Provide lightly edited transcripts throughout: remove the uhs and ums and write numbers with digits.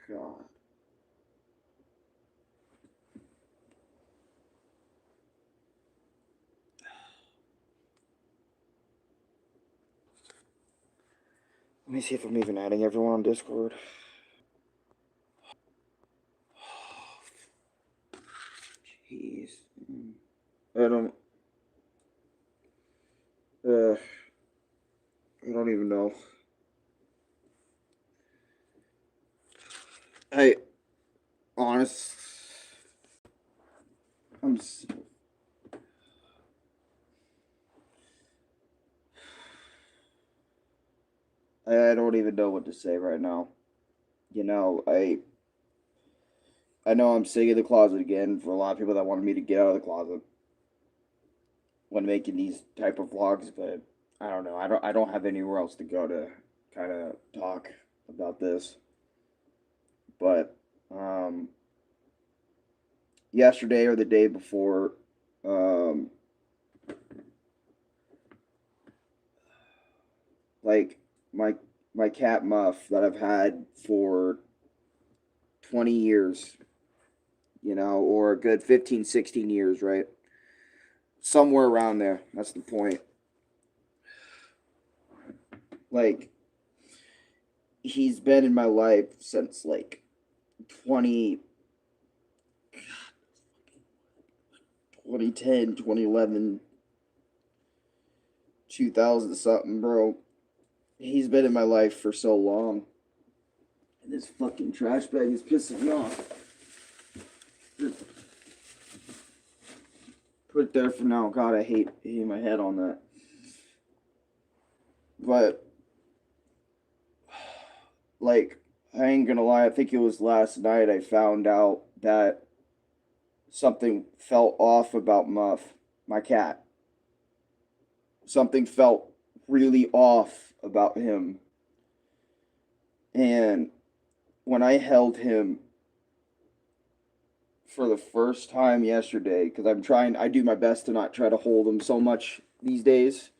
God. Let me see if I'm even adding everyone on Discord. Jeez. I don't. Uh, I don't even know. I honest. I'm. I don't even know what to say right now. You know, I know I'm sitting in the closet again for a lot of people that wanted me to get out of the closet when making these type of vlogs, but I don't know. I don't have anywhere else to go to kind of talk about this. But yesterday or the day before, um, like my my cat Muff that I've had for 20 years, or a good 15, 16 years, right? Somewhere around there. That's the point. Like, he's been in my life since like 20, 2010, 2011, 2000 something, bro. He's been in my life for so long. And this fucking trash bag is pissing me off. Just put it there for now. God, I hate hitting my head on that. But, like, I ain't gonna lie, I think it was last night I found out that something felt off about Muff, my cat. Something felt really off about him. And when I held him for the first time yesterday, because I do my best to not try to hold him so much these days,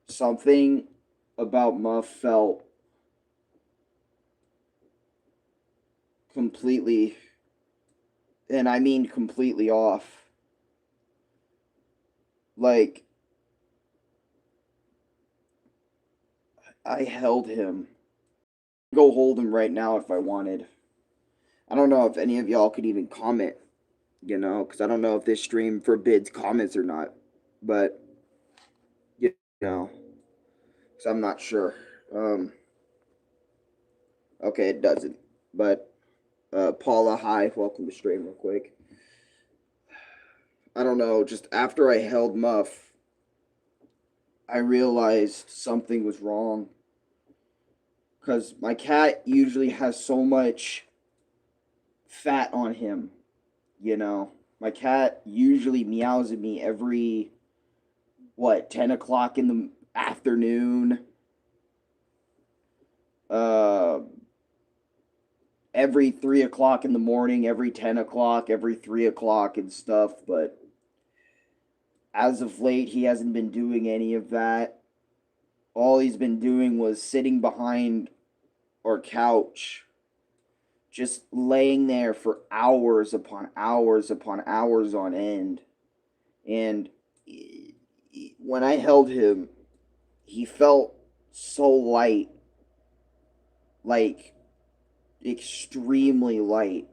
something about Muff felt completely, and I mean completely off. Like, I held him. Go hold him right now if I wanted. I don't know if any of y'all could even comment, because I don't know if this stream forbids comments or not. But, you know, because I'm not sure. Okay, it doesn't. But, Paula, hi. Welcome to stream, real quick. I don't know. Just after I held Muff, I realized something was wrong. Because my cat usually has so much fat on him, My cat usually meows at me every, 10 o'clock in the afternoon? Uh, every 3 o'clock in the morning, every 10 o'clock, every 3 o'clock and stuff. But as of late, he hasn't been doing any of that. All he's been doing was sitting behind our couch, just laying there for hours upon hours upon hours on end. And when I held him, he felt so light, like extremely light.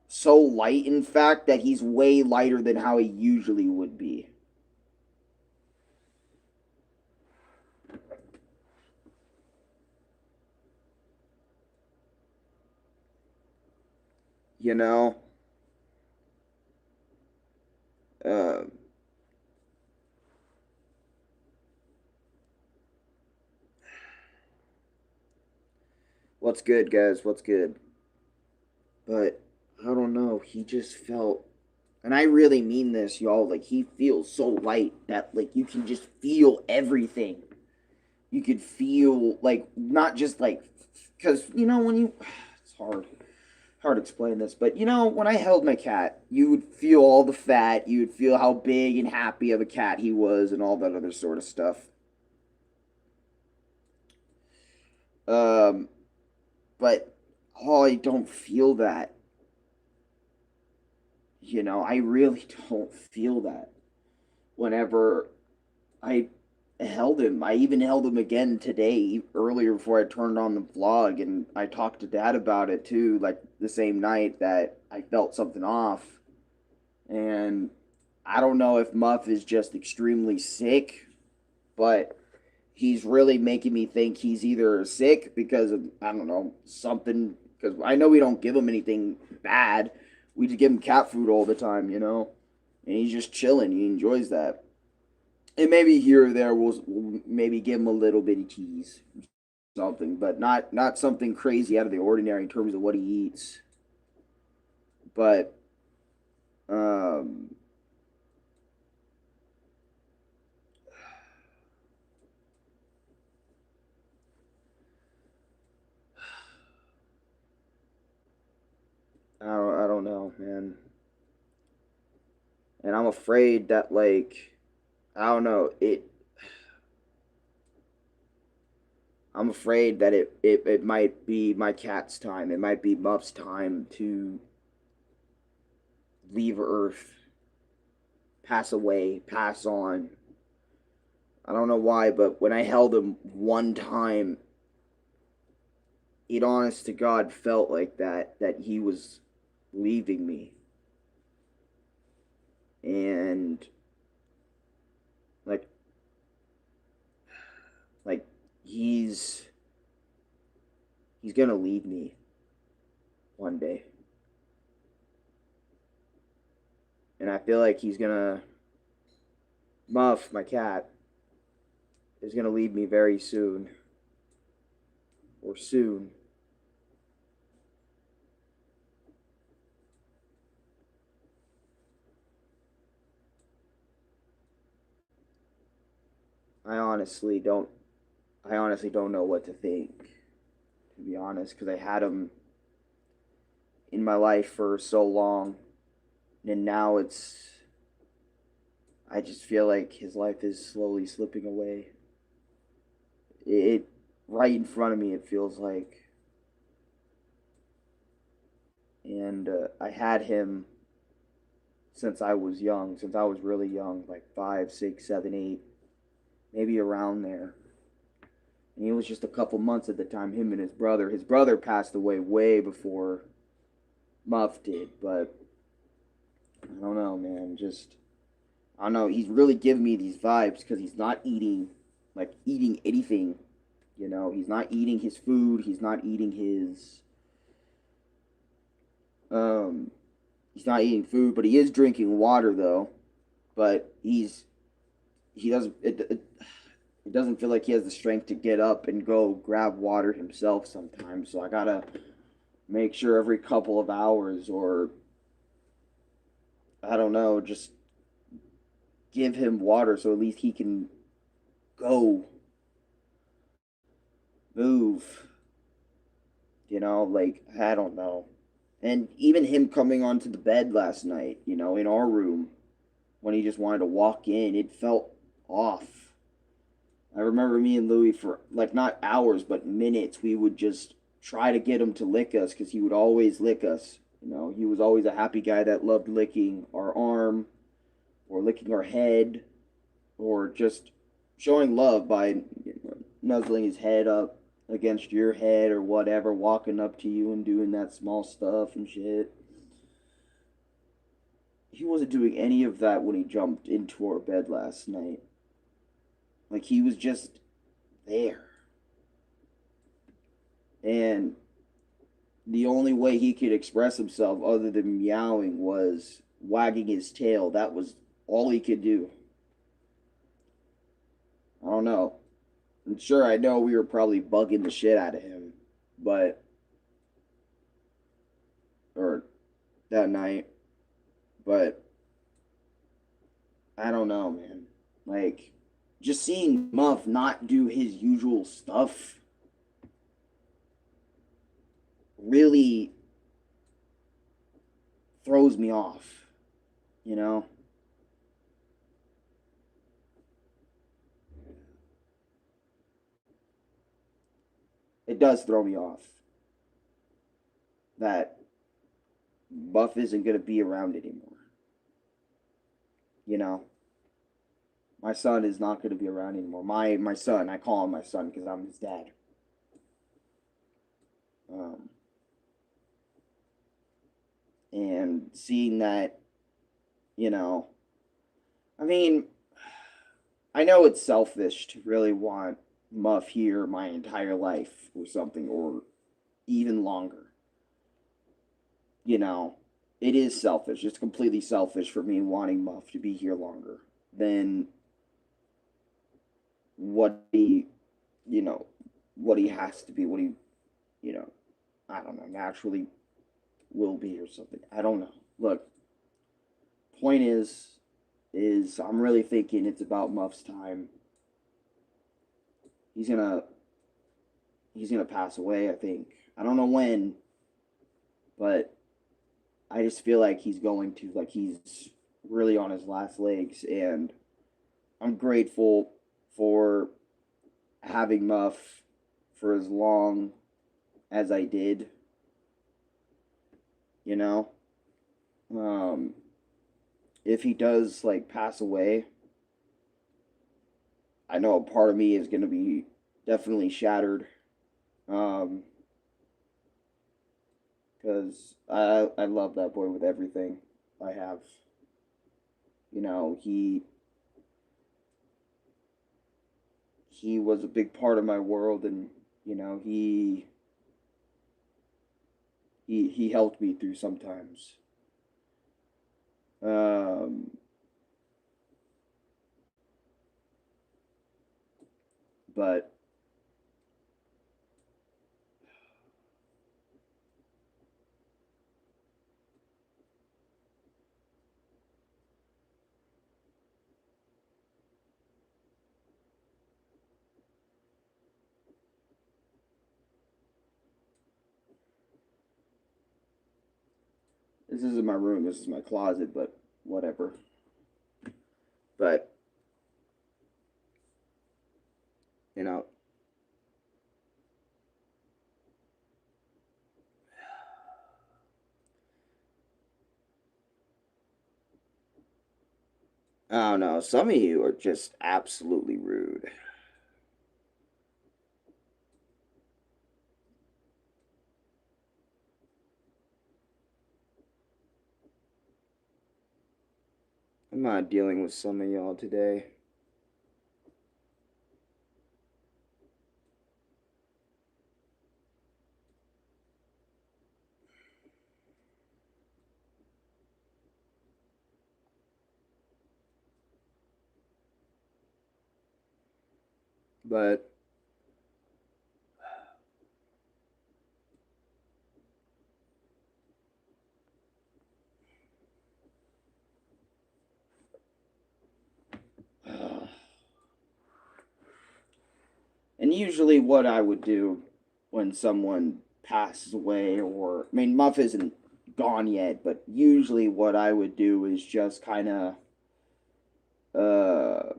So light, in fact, that he's way lighter than how he usually would be. You know? Uh, what's good, guys? What's good? But I don't know. He just felt, and I really mean this, y'all. Like, he feels so light that, like, you can just feel everything. You could feel, like, not just like, because, when you, it's hard to explain this, but when I held my cat, you would feel all the fat, you would feel how big and happy of a cat he was, and all that other sort of stuff. Um, but oh, I don't feel that. I really don't feel that whenever I held him. I even held him again today, earlier before I turned on the vlog, and I talked to Dad about it too, like the same night that I felt something off. And I don't know if Muff is just extremely sick, but he's really making me think he's either sick because of, I don't know, something. Because I know we don't give him anything bad. We just give him cat food all the time. And he's just chilling. He enjoys that. And maybe here or there we'll maybe give him a little bitty tease, something, but not something crazy out of the ordinary in terms of what he eats. But um, I don't know, man. And I'm afraid that, like, I don't know it. I'm afraid that it might be my cat's time. It might be Muff's time to leave Earth, pass away, pass on. I don't know why, but when I held him one time, it honest to God felt like that he was leaving me. And like like he's gonna leave me one day. And I feel like he's gonna Muff, my cat, is gonna leave me very soon. Or soon. I honestly don't I honestly don't know what to think, to be honest, because I had him in my life for so long, and now I just feel like his life is slowly slipping away. It right in front of me, it feels like. And I had him since I was young, since I was really young, like 5, 6, 7, 8, maybe around there. And he was just a couple months at the time. Him and his brother. His brother passed away way before Muff did, but I don't know, man. Just I don't know. He's really giving me these vibes because he's not eating anything. He's not eating his food. Um, he's not eating food, but he is drinking water though. But he doesn't it doesn't feel like he has the strength to get up and go grab water himself sometimes. So I gotta make sure every couple of hours, or I don't know, just give him water so at least he can go move. Like I don't know. And even him coming onto the bed last night, in our room when he just wanted to walk in, it felt off. I remember me and Louis for like not hours but minutes, we would just try to get him to lick us because he would always lick us. He was always a happy guy that loved licking our arm or licking our head or just showing love by nuzzling his head up against your head or whatever, walking up to you and doing that small stuff and shit. He wasn't doing any of that when he jumped into our bed last night. Like he was just there. And the only way he could express himself other than meowing was wagging his tail. That was all he could do. I don't know. I'm sure I know we were probably bugging the shit out of him, but or that night, but I don't know, man. Like just seeing Muff not do his usual stuff really throws me off, you know? It does throw me off. that Buff isn't going to be around anymore. You know, my son is not going to be around anymore. My son, I call him my son because I'm his dad. Um, and seeing that, you know, I mean, I know it's selfish to really want Muff here my entire life or something, or even longer. You know, it is selfish. It's completely selfish for me wanting Muff to be here longer than what he, you know, what he has to be, what he, you know, I don't know, naturally will be or something. I don't know. Look, point is I'm really thinking it's about Muff's time. He's gonna he's gonna pass away, I think. I don't know when, but I just feel like he's going to, like, he's really on his last legs, and I'm grateful for having Muff for as long as I did, you know. Um if he does like pass away, I know a part of me is going to be definitely shattered. Um cuz I love that boy with everything I have. You know, he was a big part of my world, and you know, he helped me through sometimes. Um but this isn't my room, this is my closet, but whatever. But, you know, I don't know, some of you are just absolutely rude. I'm not dealing with some of y'all today. But and usually what I would do when someone passes away, or I mean, Muff isn't gone yet, but usually what I would do is just kind of uh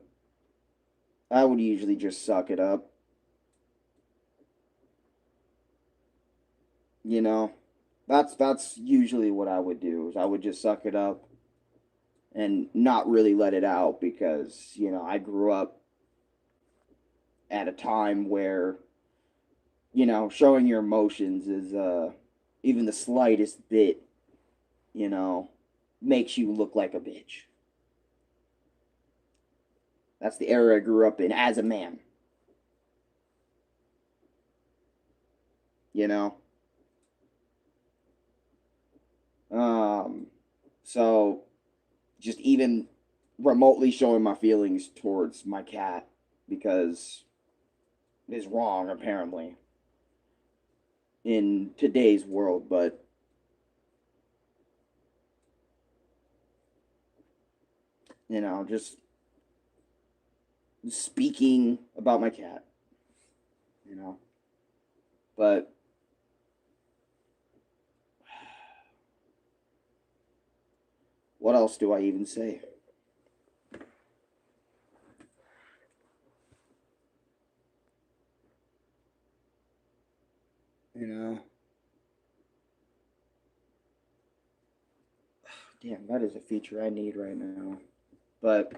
I would usually just suck it up, you know. That's usually what I would do. Is I would just suck it up and not really let it out, because, you know, I grew up at a time where, you know, showing your emotions is even the slightest bit, you know, makes you look like a bitch. That's the era I grew up in as a man, you know. Um, so just even remotely showing my feelings towards my cat, because is wrong apparently in today's world, but you know, just speaking about my cat, you know. But what else do I even say? You know, Damn, that is a feature I need right now. But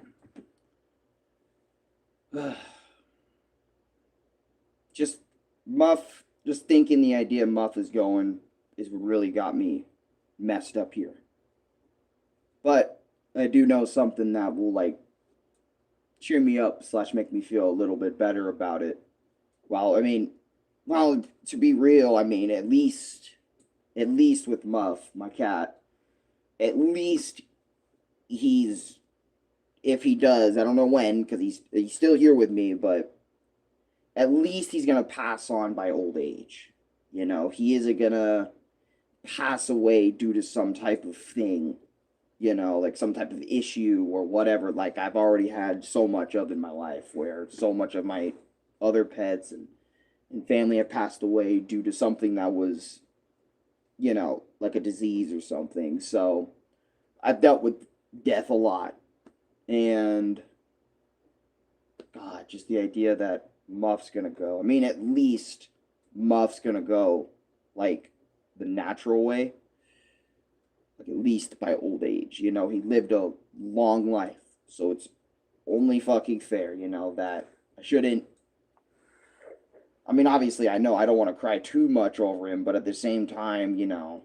just just thinking the idea Muff is going is what really got me messed up here. But I do know something that will like cheer me up slash make me feel a little bit better about it. Well, I mean, well, to be real, I mean, at least with Muff, my cat, at least he's if he does, I don't know when because he's still here with me, but at least he's gonna pass on by old age. You know, he isn't gonna pass away due to some type of thing, you know, like some type of issue or whatever. Like I've already had so much of in my life where so much of my other pets and family have passed away due to something that was, you know, like a disease or something. So I've dealt with death a lot. And God, just the idea that Muff's gonna go. I mean, at least Muff's gonna go like the natural way, like at least by old age. You know, he lived a long life, so it's only fucking fair, you know, that I shouldn't. I mean, obviously, I know I don't want to cry too much over him, but at the same time, you know,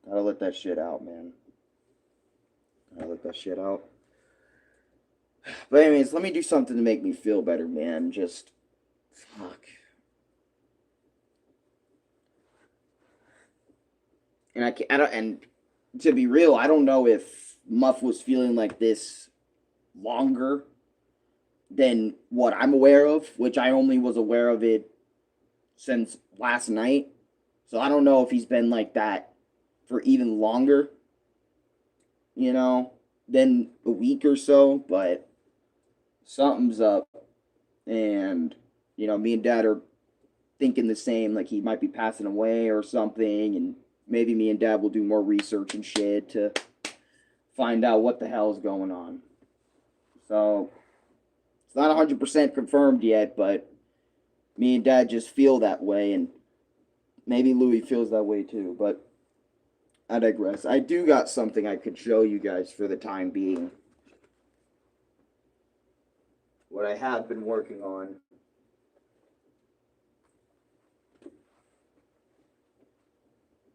gotta let that shit out, man. Gotta let that shit out. But anyways, let me do something to make me feel better, man. Just fuck. And I don't, and to be real, I don't know if Muff was feeling like this longer than what I'm aware of, which I only was aware of it since last night. So I don't know if he's been like that for even longer, you know, than a week or so, but something's up. And, you know, me and dad are thinking the same, like he might be passing away or something. And maybe me and dad will do more research and shit to find out what the hell is going on. So it's not 100% confirmed yet, but me and dad just feel that way. And maybe Louis feels that way too. But I digress. I do got something I could show you guys for the time being. What I have been working on.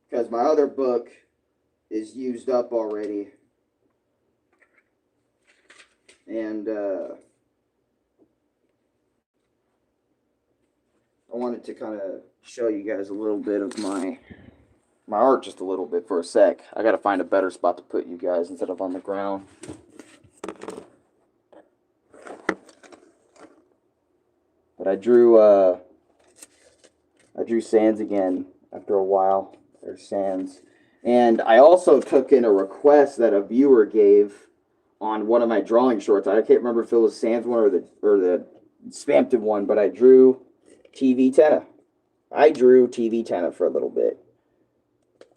Because my other book is used up already. And I wanted to kind of show you guys a little bit of my art just a little bit for a sec. I gotta find a better spot to put you guys instead of on the ground. But I drew Sans again after a while. There's Sans. And I also took in a request that a viewer gave on one of my drawing shorts. I can't remember if it was Sans one or the Spampton one, but I drew TV Tenna. I drew TV Tenna for a little bit.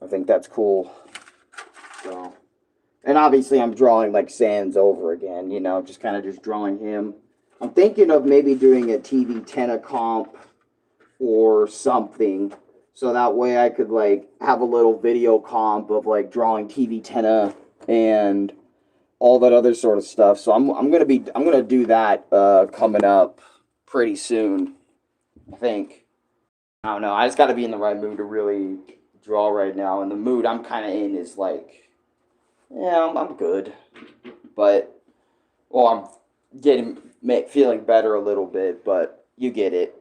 I think that's cool. So, and obviously I'm drawing like Sans over again, you know, just kind of just drawing him. I'm thinking of maybe doing a TV Tenna comp or something, so that way I could like have a little video comp of like drawing TV Tenna and all that other sort of stuff. So I'm gonna do that coming up pretty soon, I think. I don't know. I just got to be in the right mood to really draw right now, and the mood I'm kind of in is like, yeah, I'm good, but well, I'm feeling better a little bit, but you get it.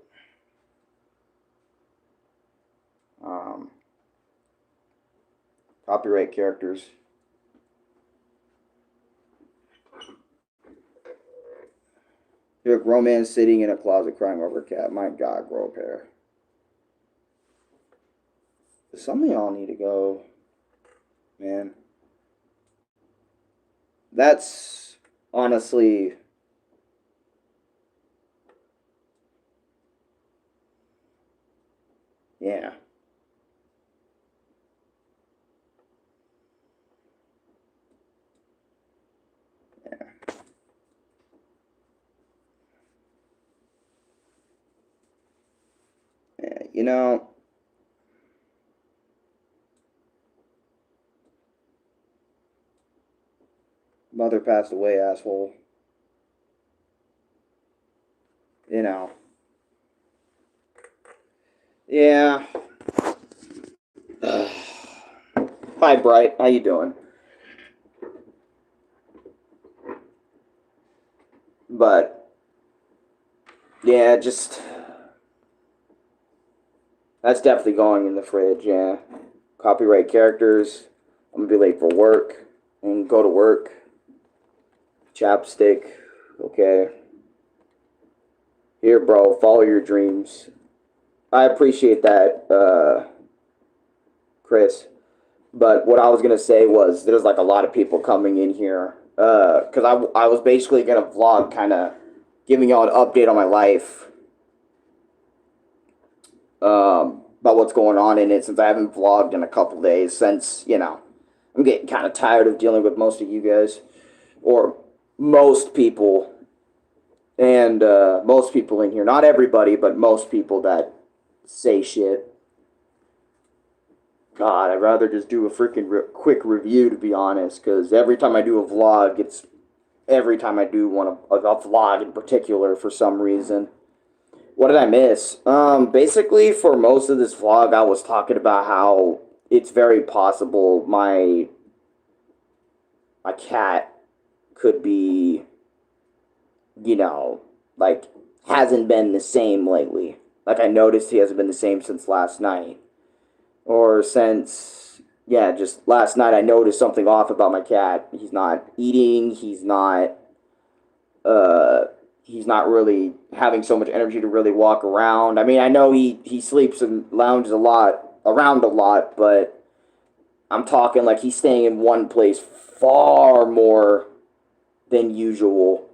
Um, Copyright characters. Here, grown man sitting in a closet crying over a cat. My God, grow a pair. Some of y'all need to go, man. That's honestly, yeah. Yeah. Yeah. You know, mother passed away, asshole. You know. Yeah. Hi, Bright. How you doing? But yeah, just that's definitely going in the fridge. Yeah, copyright characters. I'm gonna be late for work and go to work. Chapstick. Okay. Here, bro. Follow your dreams. I appreciate that, Chris. But what I was gonna say was there's like a lot of people coming in here. Cause I was basically gonna vlog, kind of giving y'all an update on my life. About what's going on in it, since I haven't vlogged in a couple days, since, I'm getting kind of tired of dealing with most of you guys, or most people, and most people in here, not everybody, but most people that say shit. God, I'd rather just do a freaking quick review, to be honest, because every time I do a vlog, every time I do a vlog in particular, for some reason. What did I miss? Basically, for most of this vlog, I was talking about how it's very possible my cat could be, like, hasn't been the same lately. Like, I noticed he hasn't been the same since last night. Or since, yeah, just last night I noticed something off about my cat. He's not eating, he's not really having so much energy to really walk around. I mean, I know he sleeps and lounges around a lot, but I'm talking like he's staying in one place far more than usual.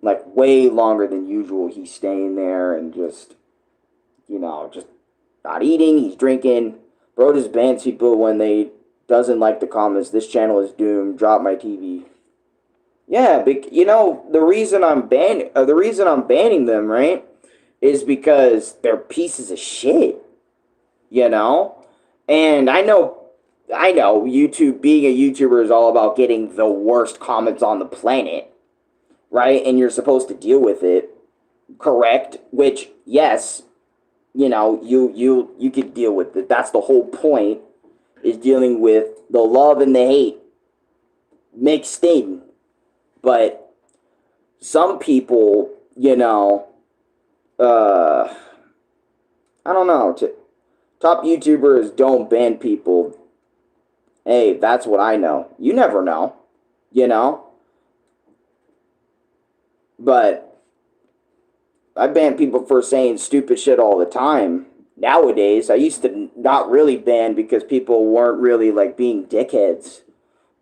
Like way longer than usual. He's staying there and just not eating. He's drinking. Bro just bans people when they doesn't like the comments. This channel is doomed. Drop my TV. Yeah, the reason I'm banning them, right, is because they're pieces of shit, and I know, YouTube, being a YouTuber is all about getting the worst comments on the planet, right, and you're supposed to deal with it, correct, which, yes, you could deal with it. That's the whole point, is dealing with the love and the hate mixed in. But some people, I don't know. Top YouTubers don't ban people. Hey, that's what I know. You never know, But I ban people for saying stupid shit all the time. Nowadays, I used to not really ban because people weren't really, like, being dickheads.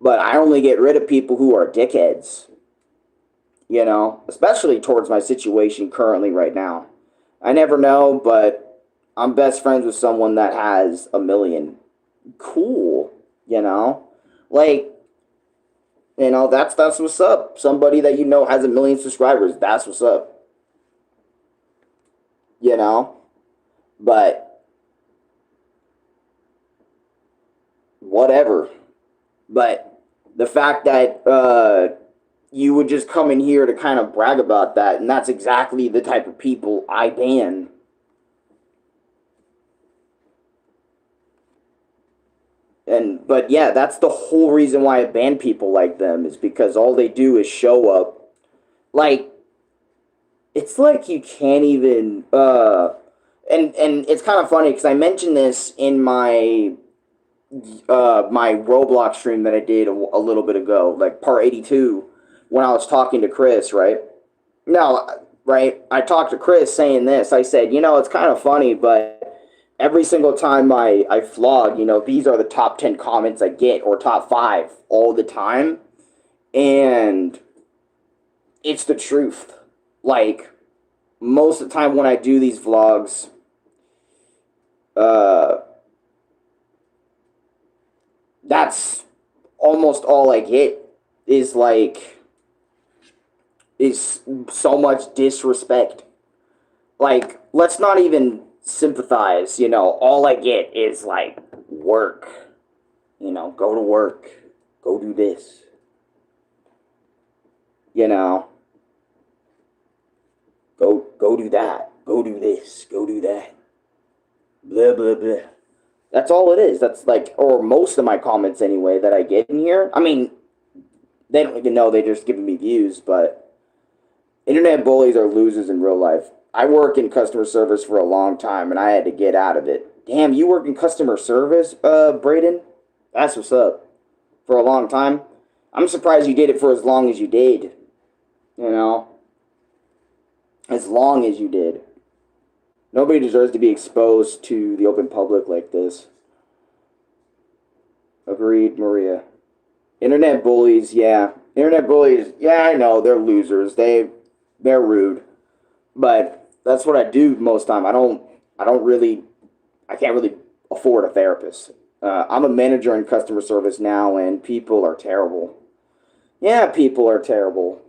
But I only get rid of people who are dickheads. Especially towards my situation currently right now. I never know, but I'm best friends with someone that has 1 million. Cool, Like, that's what's up. Somebody that has 1 million subscribers, that's what's up. But whatever. But the fact that you would just come in here to kind of brag about that, and that's exactly the type of people I ban. But yeah, that's the whole reason why I ban people like them, is because all they do is show up. Like, it's like you can't even, and it's kind of funny, because I mentioned this in my my Roblox stream that I did a little bit ago, like part 82, when I was talking to Chris, right? No, right? I talked to Chris saying this. I said, it's kind of funny, but every single time I vlog, these are the top 10 comments I get, or top 5 all the time. And it's the truth. Like, most of the time when I do these vlogs, that's almost all I get, is so much disrespect. Like, let's not even sympathize, all I get is, like, work. You know, go to work, go do this. You know, go do that, go do this, go do that. Blah blah blah. That's all it is. That's like, or most of my comments anyway that I get in here. I mean, they don't even know, they're just giving me views, but internet bullies are losers in real life. I work in customer service for a long time and I had to get out of it. Damn, you work in customer service, Braden? That's what's up. For a long time. I'm surprised you did it for as long as you did. You know? As long as you did. Nobody deserves to be exposed to the open public like this. Agreed, Maria. Internet bullies, yeah. Internet bullies, yeah, I know, they're losers. They're rude. But that's what I do most time. I can't really afford a therapist. I'm a manager in customer service now, and people are terrible. Yeah, people are terrible.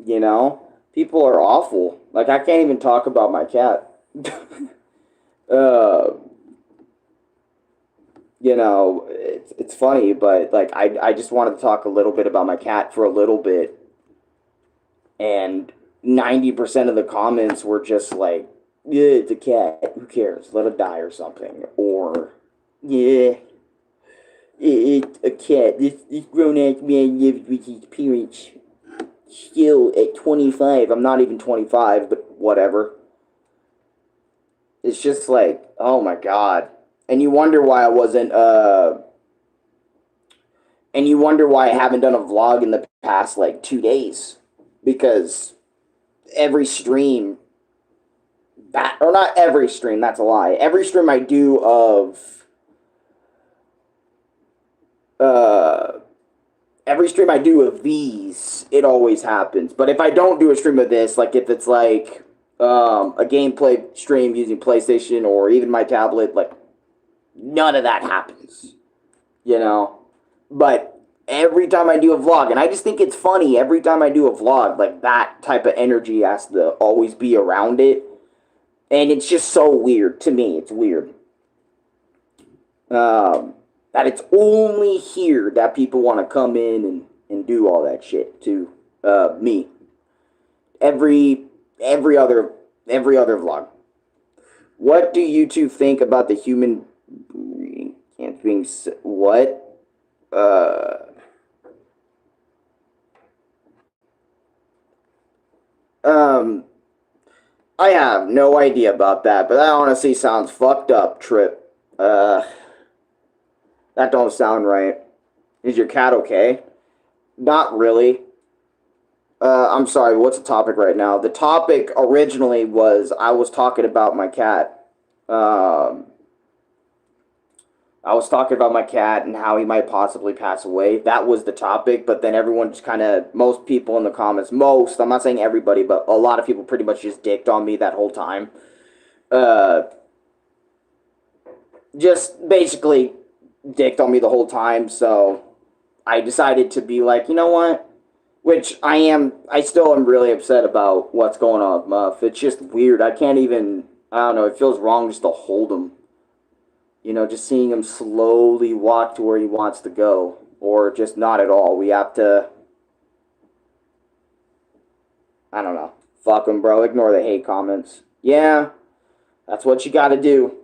You know, people are awful. Like I can't even talk about my cat. uh, it's funny, but like I just wanted to talk a little bit about my cat for a little bit, and 90% of the comments were just like, "Yeah, it's a cat. Who cares? Let it die or something." Or, "Yeah, it's a cat. This grown ass man lives with his parents. Still at 25. I'm not even 25, but whatever." It's just like, oh my god. And you wonder why I wasn't and you wonder why I haven't done a vlog in the past like 2 days. Because every stream that, or not every stream, that's a lie. Every stream I do of uh every stream I do of these, it always happens. But if I don't do a stream of this, like if it's like a gameplay stream using PlayStation or even my tablet, like none of that happens, you know. But every time I do a vlog, and I just think it's funny, every time I do a vlog, like that type of energy has to always be around it, and it's just so weird to me. It's weird that it's only here that people want to come in and do all that shit to me. Every every other every other vlog. What do you two think about the human can't being what? Uh, um, I have no idea about that, but that honestly sounds fucked up, Trip. That don't sound right. Is your cat okay? Not really. I'm sorry, what's the topic right now? The topic originally was I was talking about my cat. Um, I was talking about my cat and how he might possibly pass away. That was the topic, but then everyone just kind of, most people in the comments, I'm not saying everybody, but a lot of people pretty much just dicked on me that whole time. Uh, just basically dicked on me the whole time, so I decided to be like, you know what? Which I still am really upset about what's going on with Muff. It's just weird. I can't even, I don't know, it feels wrong just to hold him. You know, just seeing him slowly walk to where he wants to go, or just not at all. We have to, I don't know. Fuck him, bro. Ignore the hate comments. Yeah, that's what you gotta do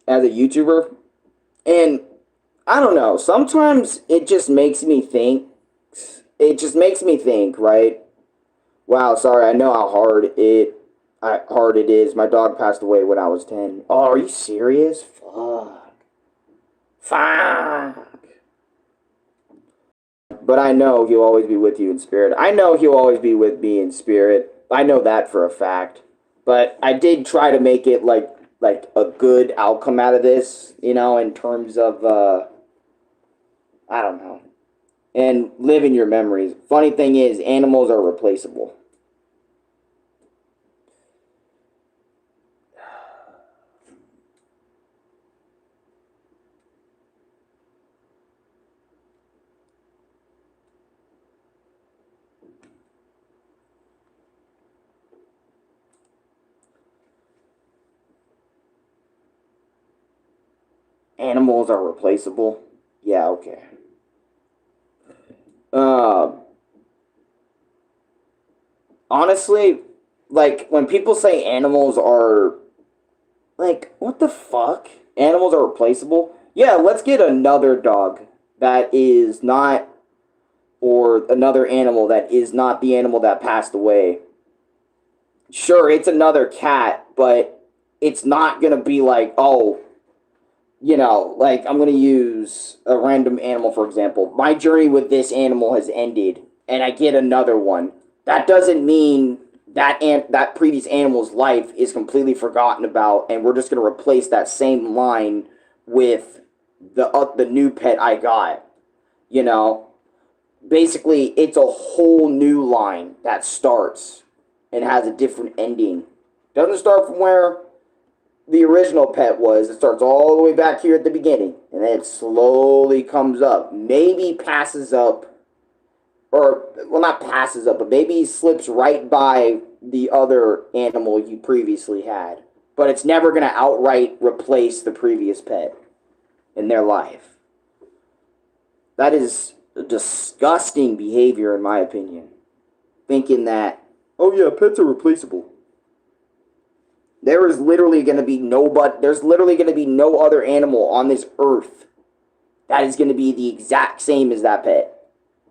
as a YouTuber. And I don't know. Sometimes it just makes me think. It just makes me think, right? Wow, sorry. I know how hard it is. My dog passed away when I was 10. Oh, are you serious? Fuck. Fuck. But I know he'll always be with you in spirit. I know he'll always be with me in spirit. I know that for a fact. But I did try to make it like a good outcome out of this, you know, in terms of I don't know. And live in your memories. Funny thing is, animals are replaceable. Animals are replaceable. Yeah, okay. Uh, Honestly, like when people say animals are like, what the fuck? Animals are replaceable? Yeah, let's get another dog that is not, or another animal that is not the animal that passed away. Sure, it's another cat, but it's not gonna be like, oh, like I'm gonna use a random animal for example. My journey with this animal has ended, and I get another one. That doesn't mean that previous animal's life is completely forgotten about, and we're just gonna replace that same line with the new pet I got. You know, basically, it's a whole new line that starts and has a different ending. Doesn't start from where the original pet was. It starts all the way back here at the beginning, and then it slowly comes up. Maybe passes up, or, well, not passes up, but maybe slips right by the other animal you previously had. But it's never going to outright replace the previous pet in their life. That is a disgusting behavior, in my opinion. Thinking that, oh yeah, pets are replaceable. There's literally going to be no other animal on this earth that is going to be the exact same as that pet.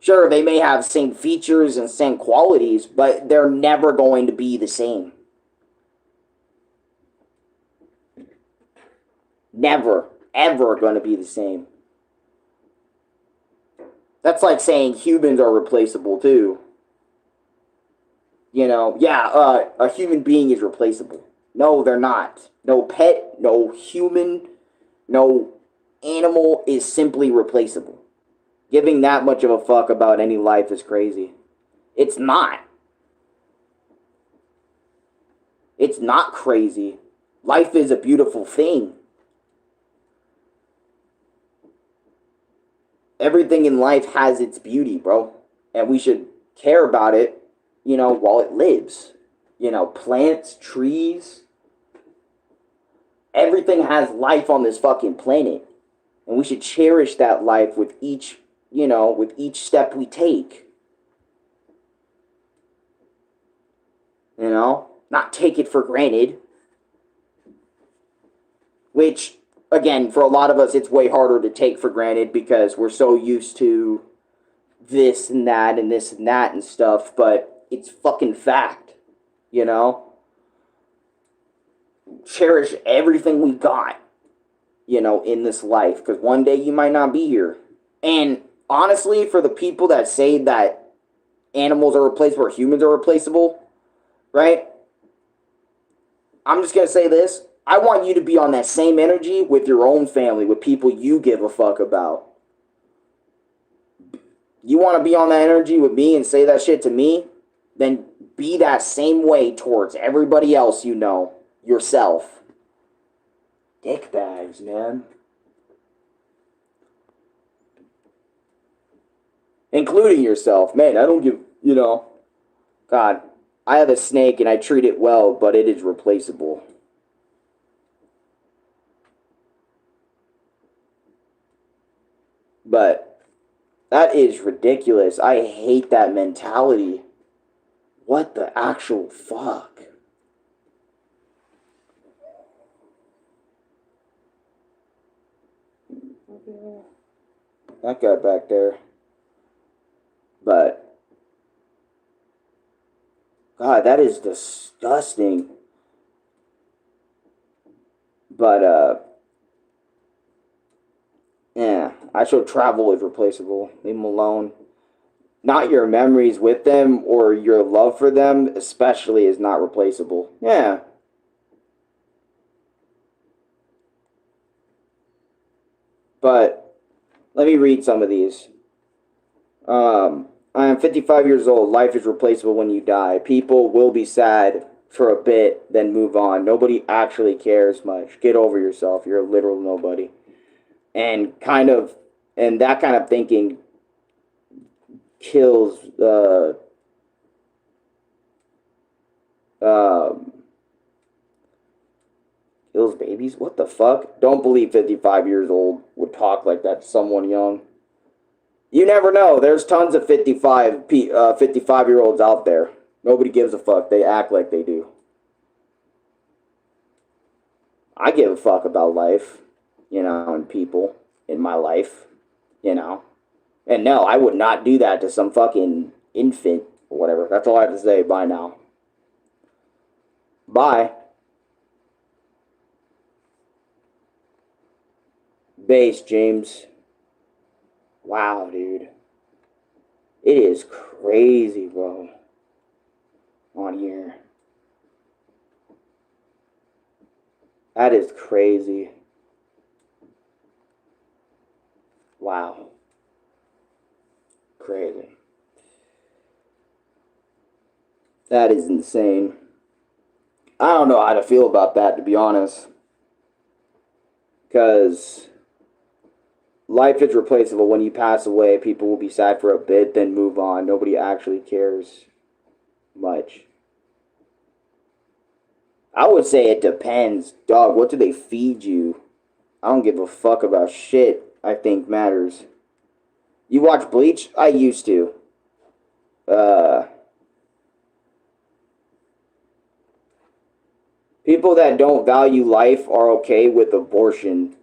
Sure, they may have same features and same qualities, but they're never going to be the same. Never, ever going to be the same. That's like saying humans are replaceable too. A human being is replaceable. No, they're not. No pet, no human, no animal is simply replaceable. Giving that much of a fuck about any life is crazy. It's not. It's not crazy. Life is a beautiful thing. Everything in life has its beauty, bro. And we should care about it, while it lives. Plants, trees, everything has life on this fucking planet. And we should cherish that life with each step we take. Not take it for granted. Which, again, for a lot of us, it's way harder to take for granted because we're so used to this and that and this and that and stuff, but it's fucking fact, you know? Cherish everything we got, in this life, because one day you might not be here. And honestly, for the people that say that animals are replaceable or humans are replaceable, right? I'm just going to say this. I want you to be on that same energy with your own family, with people you give a fuck about. You want to be on that energy with me and say that shit to me? Then be that same way towards everybody else you know, yourself. Dickbags, man. Including yourself. Man, I don't give, God, I have a snake and I treat it well, but it is replaceable. But that is ridiculous. I hate that mentality. What the actual fuck? That guy back there. But God, that is disgusting. But yeah, I should travel is replaceable. Leave them alone. Not your memories with them or your love for them, especially, is not replaceable. Yeah. But let me read some of these. I am 55 years old. Life is replaceable when you die. People will be sad for a bit, then move on. Nobody actually cares much. Get over yourself. You're a literal nobody. And that kind of thinking kills Those babies? What the fuck? Don't believe 55 years old would talk like that to someone young. You never know. There's tons of 55-year-olds out there. Nobody gives a fuck. They act like they do. I give a fuck about life, and people in my life, And no, I would not do that to some fucking infant or whatever. That's all I have to say. Bye now. Bye. Base, James. Wow, dude. It is crazy, bro. On here. That is crazy. Wow. Crazy. That is insane. I don't know how to feel about that, to be honest. Because life is replaceable. When you pass away, people will be sad for a bit, then move on. Nobody actually cares much. I would say it depends. Dog, what do they feed you? I don't give a fuck about shit I think matters. You watch Bleach? I used to. People that don't value life are okay with abortion.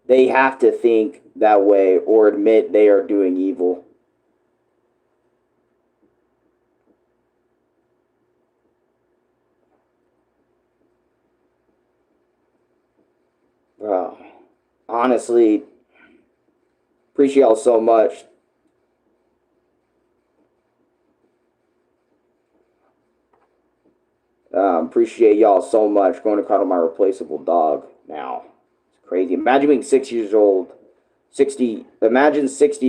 They have to think that way or admit they are doing evil. Bro, honestly, appreciate y'all so much. Appreciate y'all so much. Going to cuddle my replaceable dog now. It's crazy. Imagine being 6 years old. 60. Imagine 60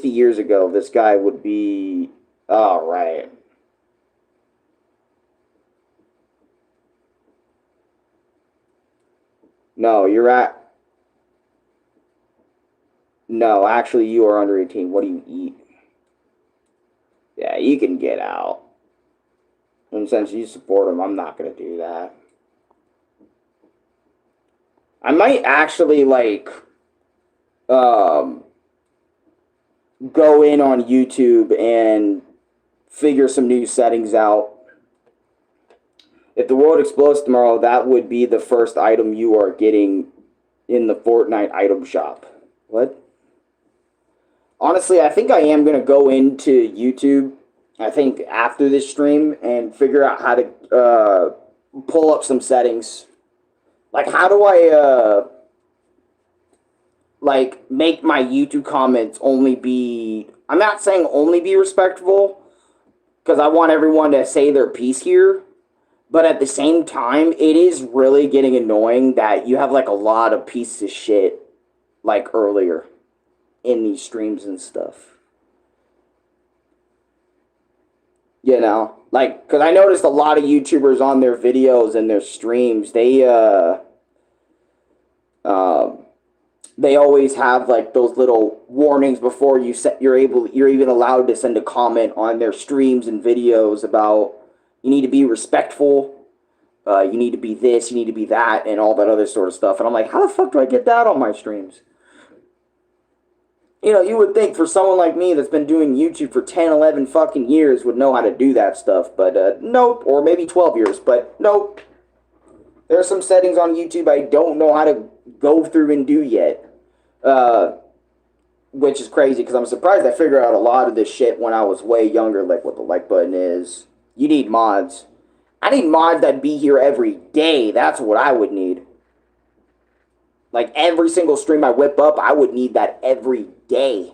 years ago, this guy would be. Oh, right. No, you're at. No, actually, you are under 18. What do you eat? Yeah, you can get out. And since you support him, I'm not going to do that. I might actually, go in on YouTube and figure some new settings out. If the world explodes tomorrow, that would be the first item you are getting in the Fortnite item shop. What? Honestly, I think I am going to go into YouTube, I think, after this stream and figure out how to pull up some settings. Like, how do I, make my YouTube comments only be... I'm not saying only be respectful, because I want everyone to say their piece here. But at the same time, it is really getting annoying that you have, a lot of pieces of shit, earlier in these streams and stuff. Because I noticed a lot of YouTubers on their videos and their streams, they always have, those little warnings before you're even allowed to send a comment on their streams and videos about you need to be respectful, you need to be this, you need to be that, and all that other sort of stuff. And I'm like, how the fuck do I get that on my streams? You would think for someone like me that's been doing YouTube for 10, 11 fucking years would know how to do that stuff. But, nope. Or maybe 12 years. But, nope. There are some settings on YouTube I don't know how to go through and do yet. Which is crazy, because I'm surprised I figured out a lot of this shit when I was way younger, like what the like button is. You need mods. I need mods that be here every day. That's what I would need. Every single stream I whip up, I would need that every day.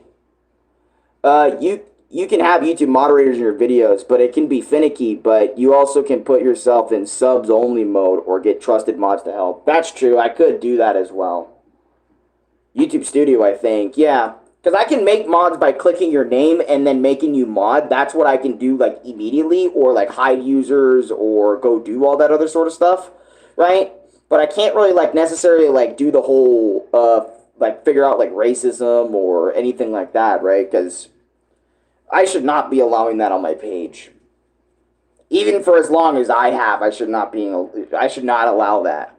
You can have YouTube moderators in your videos, but it can be finicky, but you also can put yourself in subs only mode or get trusted mods to help. That's true. I could do that as well. YouTube Studio, I think. Yeah. Because I can make mods by clicking your name and then making you mod. That's what I can do, immediately, or, hide users, or go do all that other sort of stuff, right? But I can't really, necessarily, do the whole, figure out, racism or anything like that, right? Because I should not be allowing that on my page. Even for as long as I have, I should not allow that.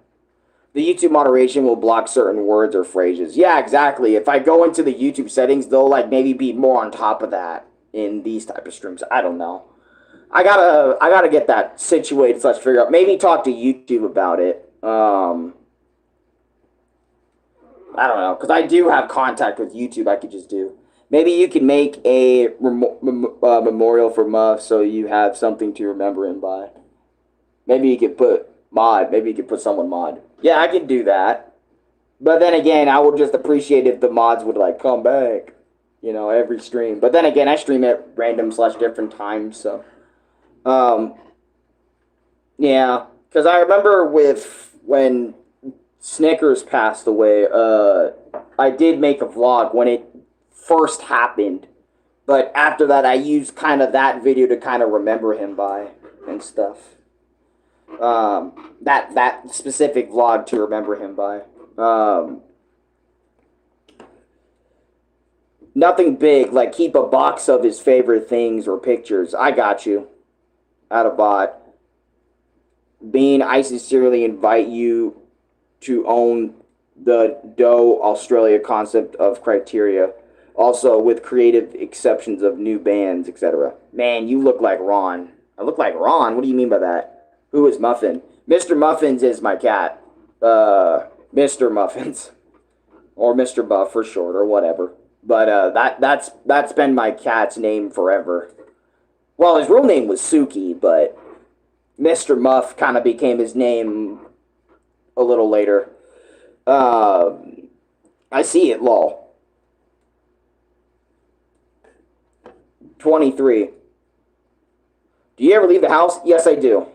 The YouTube moderation will block certain words or phrases. Yeah, exactly. If I go into the YouTube settings, they'll like maybe be more on top of that in these type of streams. I don't know. I gotta get that situated. So let's figure out. Maybe talk to YouTube about it. I don't know, because I do have contact with YouTube. I could just do. Maybe you can make a memorial for Muff so you have something to remember him by. Maybe you could put mod. Maybe you could put someone mod. Yeah, I can do that. But then again, I would just appreciate if the mods would like come back, every stream. But then again, I stream at random / different times, so yeah. Because I remember when Snickers passed away, I did make a vlog when it first happened. But after that, I used kind of that video to kind of remember him by and stuff. That specific vlog to remember him by. Nothing big, like keep a box of his favorite things or pictures. I got you. Out of bot. Bean, I sincerely invite you to own the Doe Australia concept of criteria. Also, with creative exceptions of new bands, etc. Man, you look like Ron. I look like Ron? What do you mean by that? Who is Muffin? Mr. Muffins is my cat. Mr. Muffins. Or Mr. Buff for short, or whatever. But that's been my cat's name forever. Well, his real name was Suki, but Mr. Muff kind of became his name a little later. I see it, lol. 23. Do you ever leave the house? Yes, I do.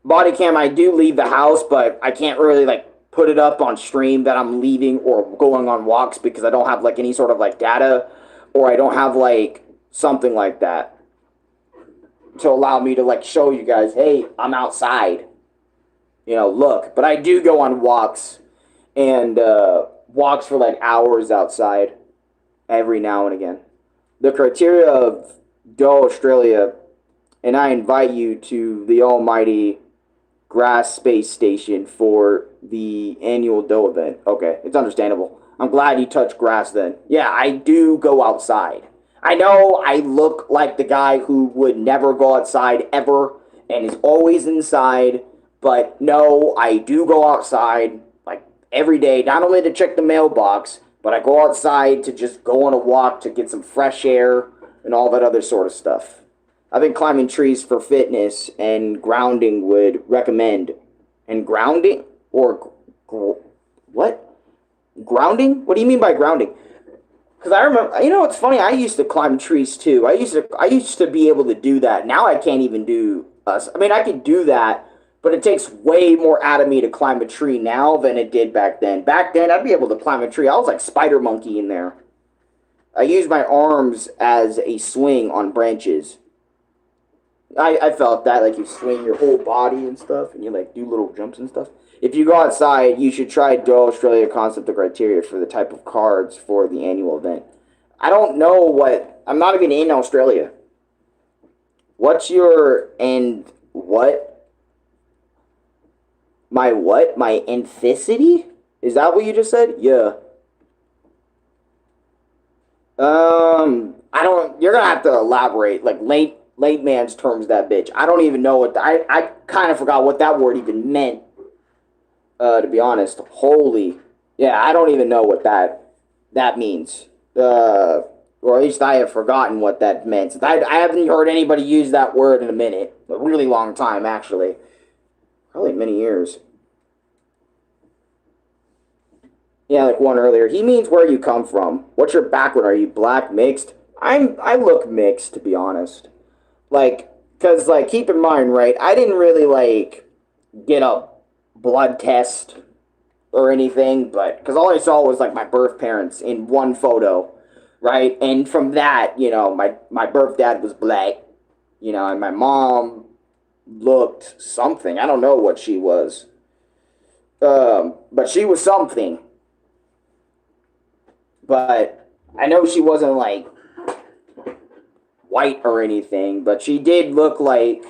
Body cam, I do leave the house, but I can't really, put it up on stream that I'm leaving or going on walks because I don't have, any sort of, data, or I don't have, something like that to allow me to, show you guys, hey, I'm outside. Look. But I do go on walks and walks for, hours outside every now and again. The criteria of Doe Australia, and I invite you to the almighty Grass Space Station for the annual Doe event. Okay, it's understandable. I'm glad you touched grass then. Yeah, I do go outside. I know I look like the guy who would never go outside ever and is always inside, but no, I do go outside every day, not only to check the mailbox, but I go outside to just go on a walk to get some fresh air and all that other sort of stuff. I've been climbing trees for fitness, and grounding would recommend. And grounding? Or what? Grounding? What do you mean by grounding? Because I remember, it's funny, I used to climb trees too. I used to be able to do that. Now I can't even do, I could do that, but it takes way more out of me to climb a tree now than it did back then. Back then, I'd be able to climb a tree. I was like Spider Monkey in there. I used my arms as a swing on branches. I felt that, you swing your whole body and stuff, and you, do little jumps and stuff. If you go outside, you should try Doe Australia concept of criteria for the type of cards for the annual event. I don't know what... I'm not even in Australia. What's your... And what? My what? My anthicity? Is that what you just said? Yeah. I don't... You're gonna have to elaborate. Late man's terms, that bitch. I don't even know what... I kind of forgot what that word even meant. To be honest. Holy... Yeah, I don't even know what that means. Or at least I have forgotten what that meant. I haven't heard anybody use that word in a minute. A really long time, actually. Probably many years. Yeah, like one earlier. He means where you come from. What's your background? Are you black, mixed? I look mixed, to be honest. Because, keep in mind, right, I didn't really, get a blood test or anything, but, because all I saw was, my birth parents in one photo, right, and from that, my birth dad was black, and my mom looked something, I don't know what she was, but she was something, but I know she wasn't, white or anything, but she did look like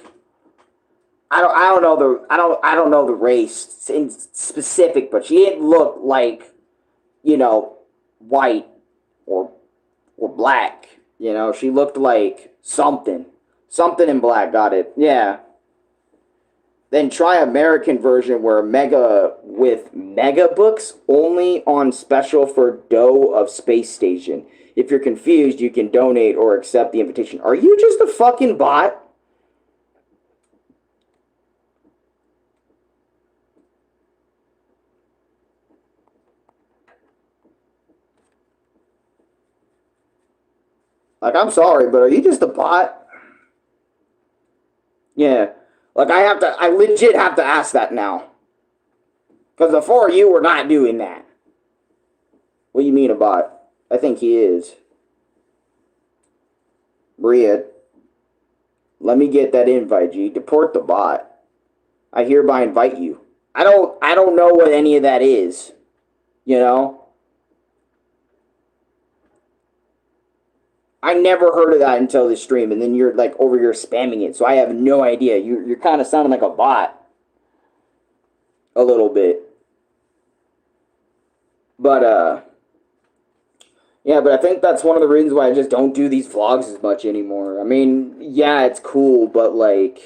I don't know the race in specific, but she didn't look like, you know, white or black. You know, she looked like something in black. Got it? Yeah. Then try American version where mega with mega books only on special for dough of space station. If you're confused, you can donate or accept the invitation. Are you just a fucking bot? Like, I'm sorry, but are you just a bot? Yeah. Like, I legit have to ask that now. Because before you were not doing that. What do you mean a bot? I think he is. Bria, let me get that invite, G. Deport the bot. I hereby invite you. I don't know what any of that is. You know? I never heard of that until this stream, and then you're like over here spamming it, so I have no idea. You're kind of sounding like a bot. A little bit. But yeah, but I think that's one of the reasons why I just don't do these vlogs as much anymore. I mean, yeah, it's cool, but like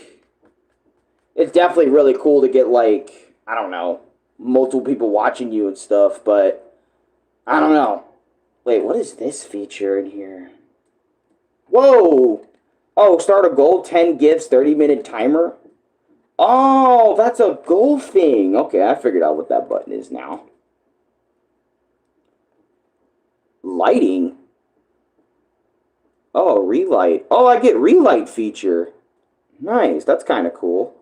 it's definitely really cool to get like, I don't know, multiple people watching you and stuff, but I don't know. Wait, what is this feature in here? Whoa! Oh, start a goal, 10 gifts, 30-minute timer. Oh, that's a goal thing. Okay, I figured out what that button is now. Lighting? Oh, relight. Oh, I get relight feature. Nice, that's kind of cool.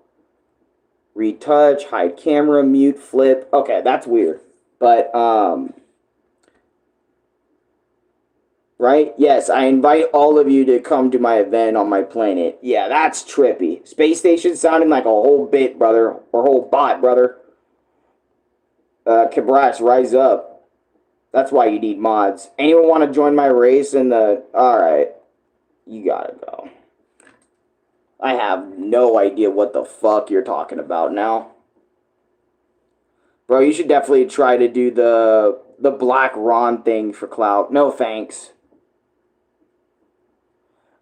Retouch, hide camera, mute, flip. Okay, that's weird. But, right? Yes, I invite all of you to come to my event on my planet. Yeah, that's trippy. Space station sounding like a whole bit, brother. Or whole bot, brother. Cabrash, rise up. That's why you need mods. Anyone want to join my race in the... Alright. You gotta go. I have no idea what the fuck you're talking about now. Bro, you should definitely try to do the Black Ron thing for clout. No thanks.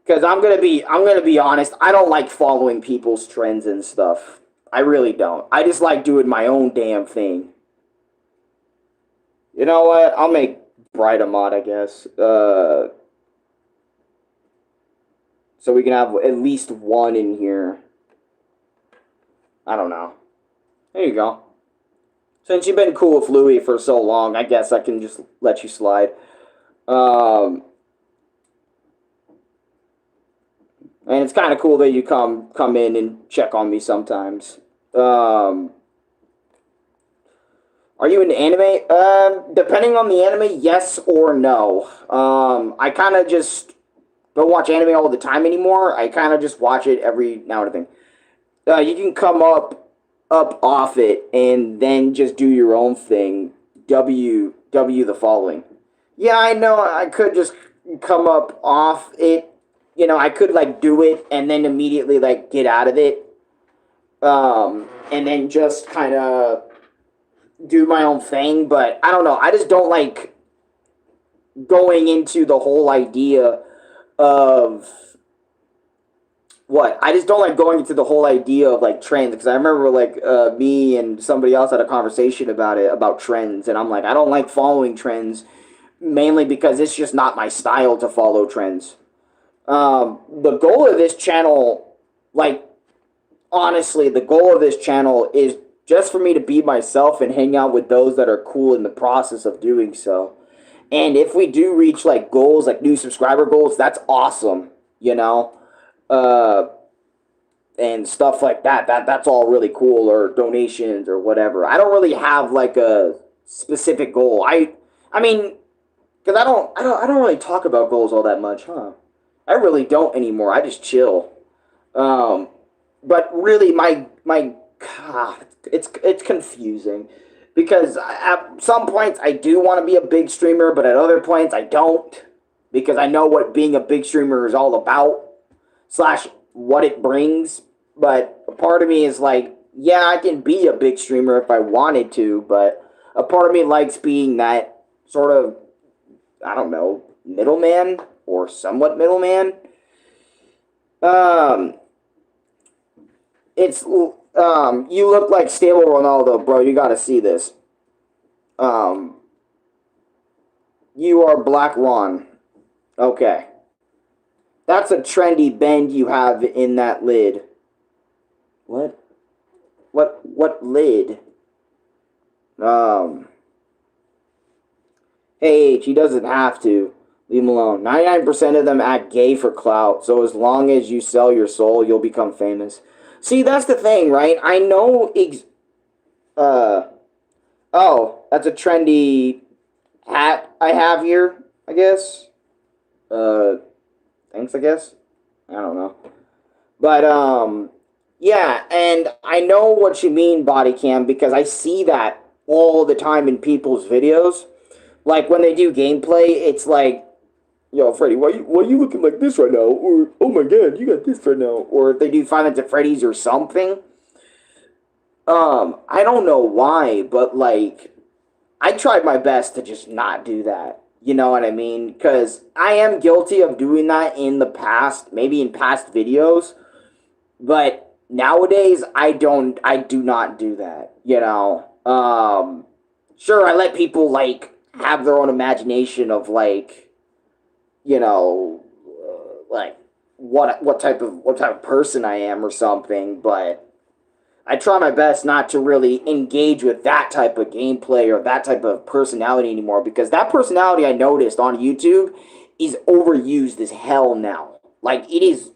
Because I'm gonna be honest, I don't like following people's trends and stuff. I really don't. I just like doing my own damn thing. You know what? I'll make Bright a mod, I guess. So we can have at least one in here. I don't know. There you go. Since you've been cool with Louis for so long, I guess I can just let you slide. And it's kind of cool that you come in and check on me sometimes. Are you into anime? Depending on the anime, yes or no. I kind of just don't watch anime all the time anymore. I kind of just watch it every now and then. You can come up off it and then just do your own thing. W the following. Yeah, I know. I could just come up off it. You know, I could like do it and then immediately like get out of it. And then just kind of do my own thing, but I don't know. I just don't like going into the whole idea of what? I just don't like going into the whole idea of like trends, because I remember like me and somebody else had a conversation about trends, and I'm like, I don't like following trends, mainly because it's just not my style to follow trends. The goal of this channel, like, honestly, the goal of this channel is just for me to be myself and hang out with those that are cool in the process of doing so. And if we do reach like goals, like new subscriber goals, that's awesome, you know? And stuff like that. That's all really cool, or donations or whatever. I don't really have like a specific goal. I mean, because I don't really talk about goals all that much, huh? I really don't anymore. I just chill. But really, my God, it's confusing, because at some points I do want to be a big streamer, but at other points I don't, because I know what being a big streamer is all about, slash what it brings. But a part of me is like, yeah, I can be a big streamer if I wanted to, but a part of me likes being that sort of, I don't know, middleman or somewhat middleman. Um, it's you look like stable Ronaldo, bro. You got to see this. Um, you are Black Ron. Okay, that's a trendy bend you have in that lid. What? What lid? Um, hey, H, he doesn't have to. Leave him alone. 99% of them act gay for clout, so as long as you sell your soul, you'll become famous. See, that's the thing, right? I know uh oh, that's a trendy hat I have here, I guess. Uh thanks, I guess. I don't know. But yeah, and I know what you mean, body cam, because I see that all the time in people's videos. Like when they do gameplay, it's like, yo, Freddy, why you looking like this right now? Or, oh my god, you got this right now. Or if they do Five Nights at Freddy's or something. I don't know why, but like, I tried my best to just not do that. You know what I mean? Because I am guilty of doing that in the past, maybe in past videos. But nowadays, I do not do that. You know? Sure, I let people, like, have their own imagination of, like, you know, like what type of person I am or something, but I try my best not to really engage with that type of gameplay or that type of personality anymore, because that personality I noticed on YouTube is overused as hell now. Like it is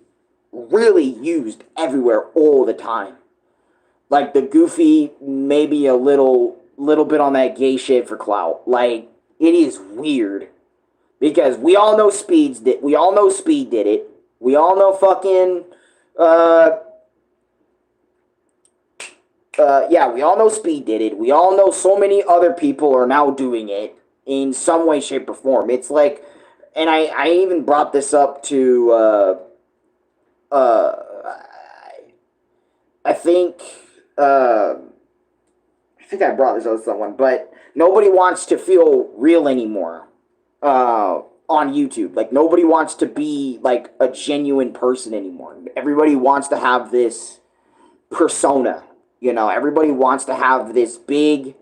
really used everywhere all the time. Like the goofy, maybe a little bit on that gay shit for clout. Like it is weird. Because we all know Speed did it. We all know fucking uh yeah, we all know Speed did it. We all know so many other people are now doing it in some way, shape, or form. It's like, and I even brought this up to uh I think uh I think I brought this up to someone, but nobody wants to feel real anymore. On YouTube. Like nobody wants to be like a genuine person anymore. Everybody wants to have this persona. You know, everybody wants to have this big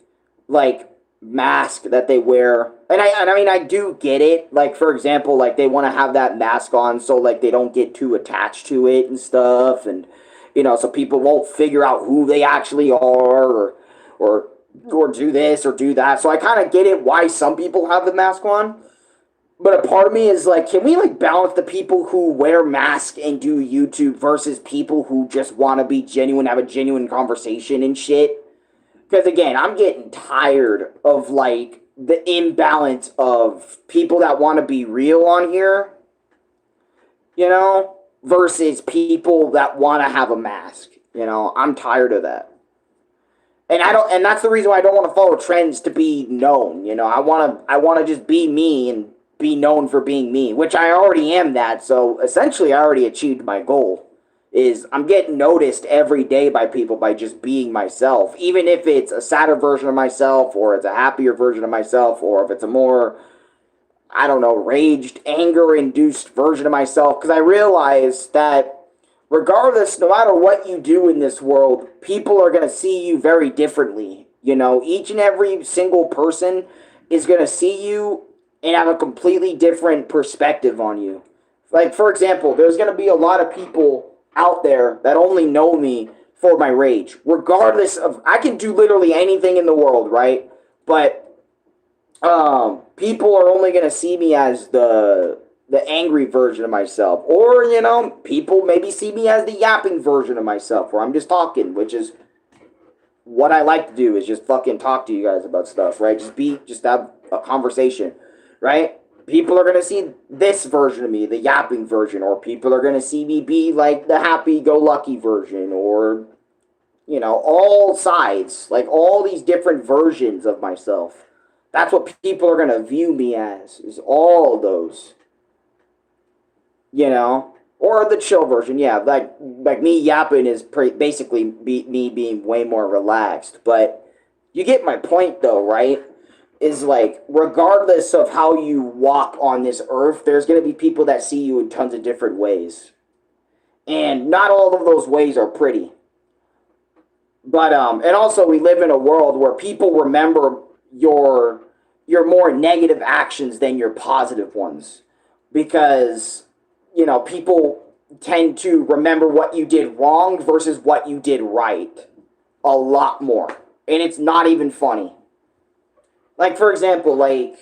like mask that they wear. And I mean I do get it. Like for example, like they want to have that mask on so like they don't get too attached to it and stuff, and you know, so people won't figure out who they actually are, or or do this or do that. So I kind of get it why some people have the mask on. But a part of me is like, can we like balance the people who wear masks and do YouTube versus people who just want to be genuine, have a genuine conversation and shit? Because again, I'm getting tired of like the imbalance of people that want to be real on here, you know, versus people that want to have a mask. You know, I'm tired of that. And I don't, and that's the reason why I don't want to follow trends to be known. You know, I want to just be me and be known for being me, which I already am that. So essentially, I already achieved my goal. Is I'm getting noticed every day by people by just being myself, even if it's a sadder version of myself, or it's a happier version of myself, or if it's a more, I don't know, raged, anger-induced version of myself. Because I realize that regardless, no matter what you do in this world, people are going to see you very differently. You know, each and every single person is going to see you and have a completely different perspective on you. Like, for example, there's going to be a lot of people out there that only know me for my rage. Regardless of, I can do literally anything in the world, right? But people are only going to see me as the angry version of myself, or you know, people maybe see me as the yapping version of myself, where I'm just talking, which is what I like to do, is just fucking talk to you guys about stuff, right? Just have a conversation, right? People are gonna see this version of me, the yapping version, or people are gonna see me be like the happy-go-lucky version, or you know, all sides, like all these different versions of myself. That's what people are gonna view me as, is all those, you know. Or the chill version, yeah. Like me yapping is basically me being way more relaxed. But you get my point, though, right? Is like regardless of how you walk on this earth, there's gonna be people that see you in tons of different ways, and not all of those ways are pretty. But and also we live in a world where people remember your your more negative actions than your positive ones, because people tend to remember what you did wrong versus what you did right a lot more, and it's not even funny. Like, for example, like,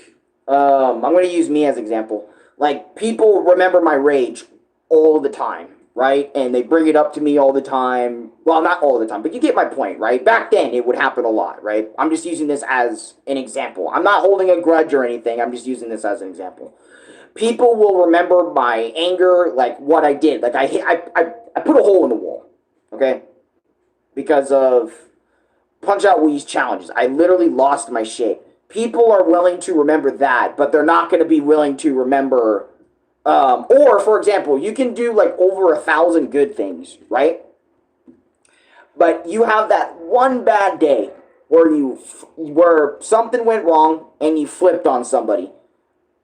I'm going to use me as an example. Like, people remember my rage all the time, right? And they bring it up to me all the time. Well, not all the time, but you get my point, right? Back then, it would happen a lot, right? I'm just using this as an example. I'm not holding a grudge or anything. I'm just using this as an example. People will remember my anger, like what I did. Like, I put a hole in the wall, okay? Because of Punch Out Wee's challenges. I literally lost my shit. People are willing to remember that, but they're not going to be willing to remember. Or, for example, you can do like over 1,000 good things, right? But you have that one bad day where something went wrong and you flipped on somebody.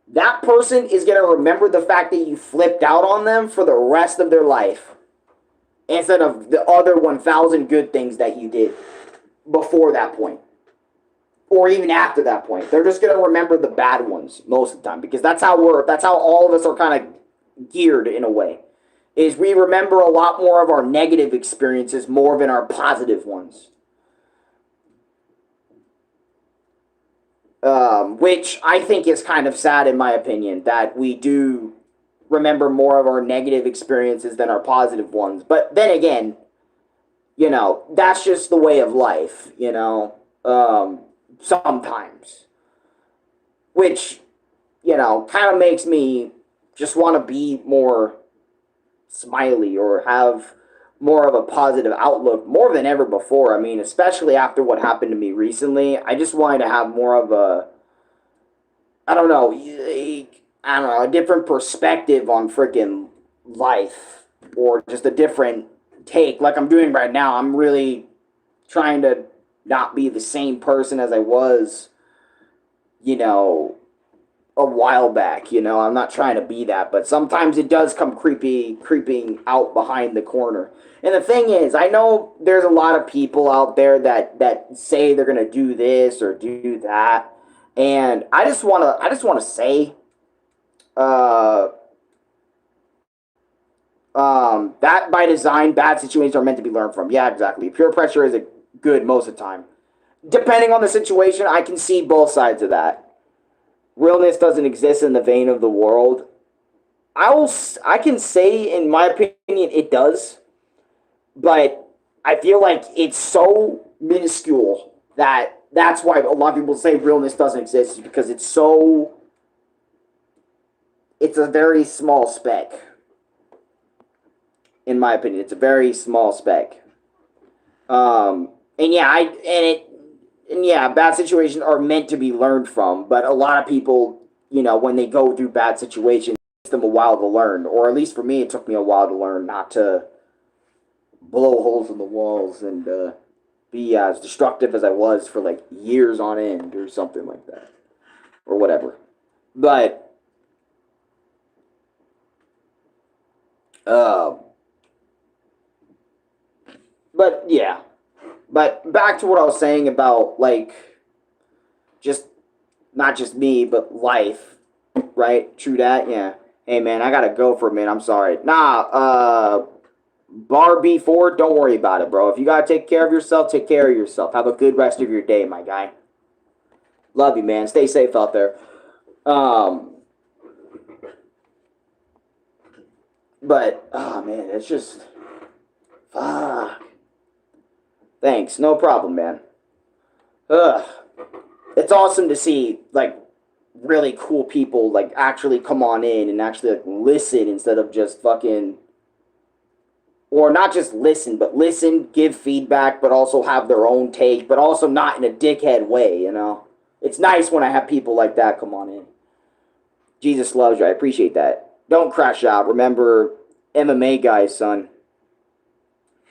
That person is going to remember the fact that you flipped out on them for the rest of their life, instead of the other 1,000 good things that you did before that point, or even after that point. They're just going to remember the bad ones most of the time, because that's how all of us are kind of geared in a way. Is we remember a lot more of our negative experiences more than our positive ones. Which I think is kind of sad, in my opinion, that we do remember more of our negative experiences than our positive ones. But then again, that's just the way of life, sometimes. Which, kind of makes me just want to be more smiley or have more of a positive outlook more than ever before. I mean, especially after what happened to me recently, I just wanted to have more of a, I don't know, a different perspective on freaking life, or just a different take, like I'm doing right now. I'm really trying to not be the same person as I was, a while back. I'm not trying to be that, but sometimes it does come creeping out behind the corner. And the thing is, I know there's a lot of people out there that say they're gonna do this or do that, and I just wanna say, uh, that by design, bad situations are meant to be learned from. Yeah, exactly. Pure pressure is a good most of the time. Depending on the situation, I can see both sides of that. Realness doesn't exist in the vein of the world. I can say, in my opinion, it does, but I feel like it's so minuscule that that's why a lot of people say realness doesn't exist, because it's a very small speck. In my opinion, it's a very small speck. And yeah, bad situations are meant to be learned from, but a lot of people, when they go through bad situations, it takes them a while to learn, or at least for me, it took me a while to learn not to blow holes in the walls and be as destructive as I was for like years on end or something like that, or whatever. But uh, but yeah, but back to what I was saying about, like, just not just me, but life, right? True that, yeah. Hey man, I gotta go for a minute. I'm sorry. Nah, Bar B4, don't worry about it, bro. If you gotta take care of yourself, take care of yourself. Have a good rest of your day, my guy. Love you, man. Stay safe out there. Um, but oh man, it's just fuck. Thanks, no problem, man. Ugh. It's awesome to see, like, really cool people, like, actually come on in and actually, like, listen instead of just fucking, or not just listen, but listen, give feedback, but also have their own take, but also not in a dickhead way. It's nice when I have people like that come on in. Jesus loves you. I appreciate that. Don't crash out. Remember, MMA guys, son.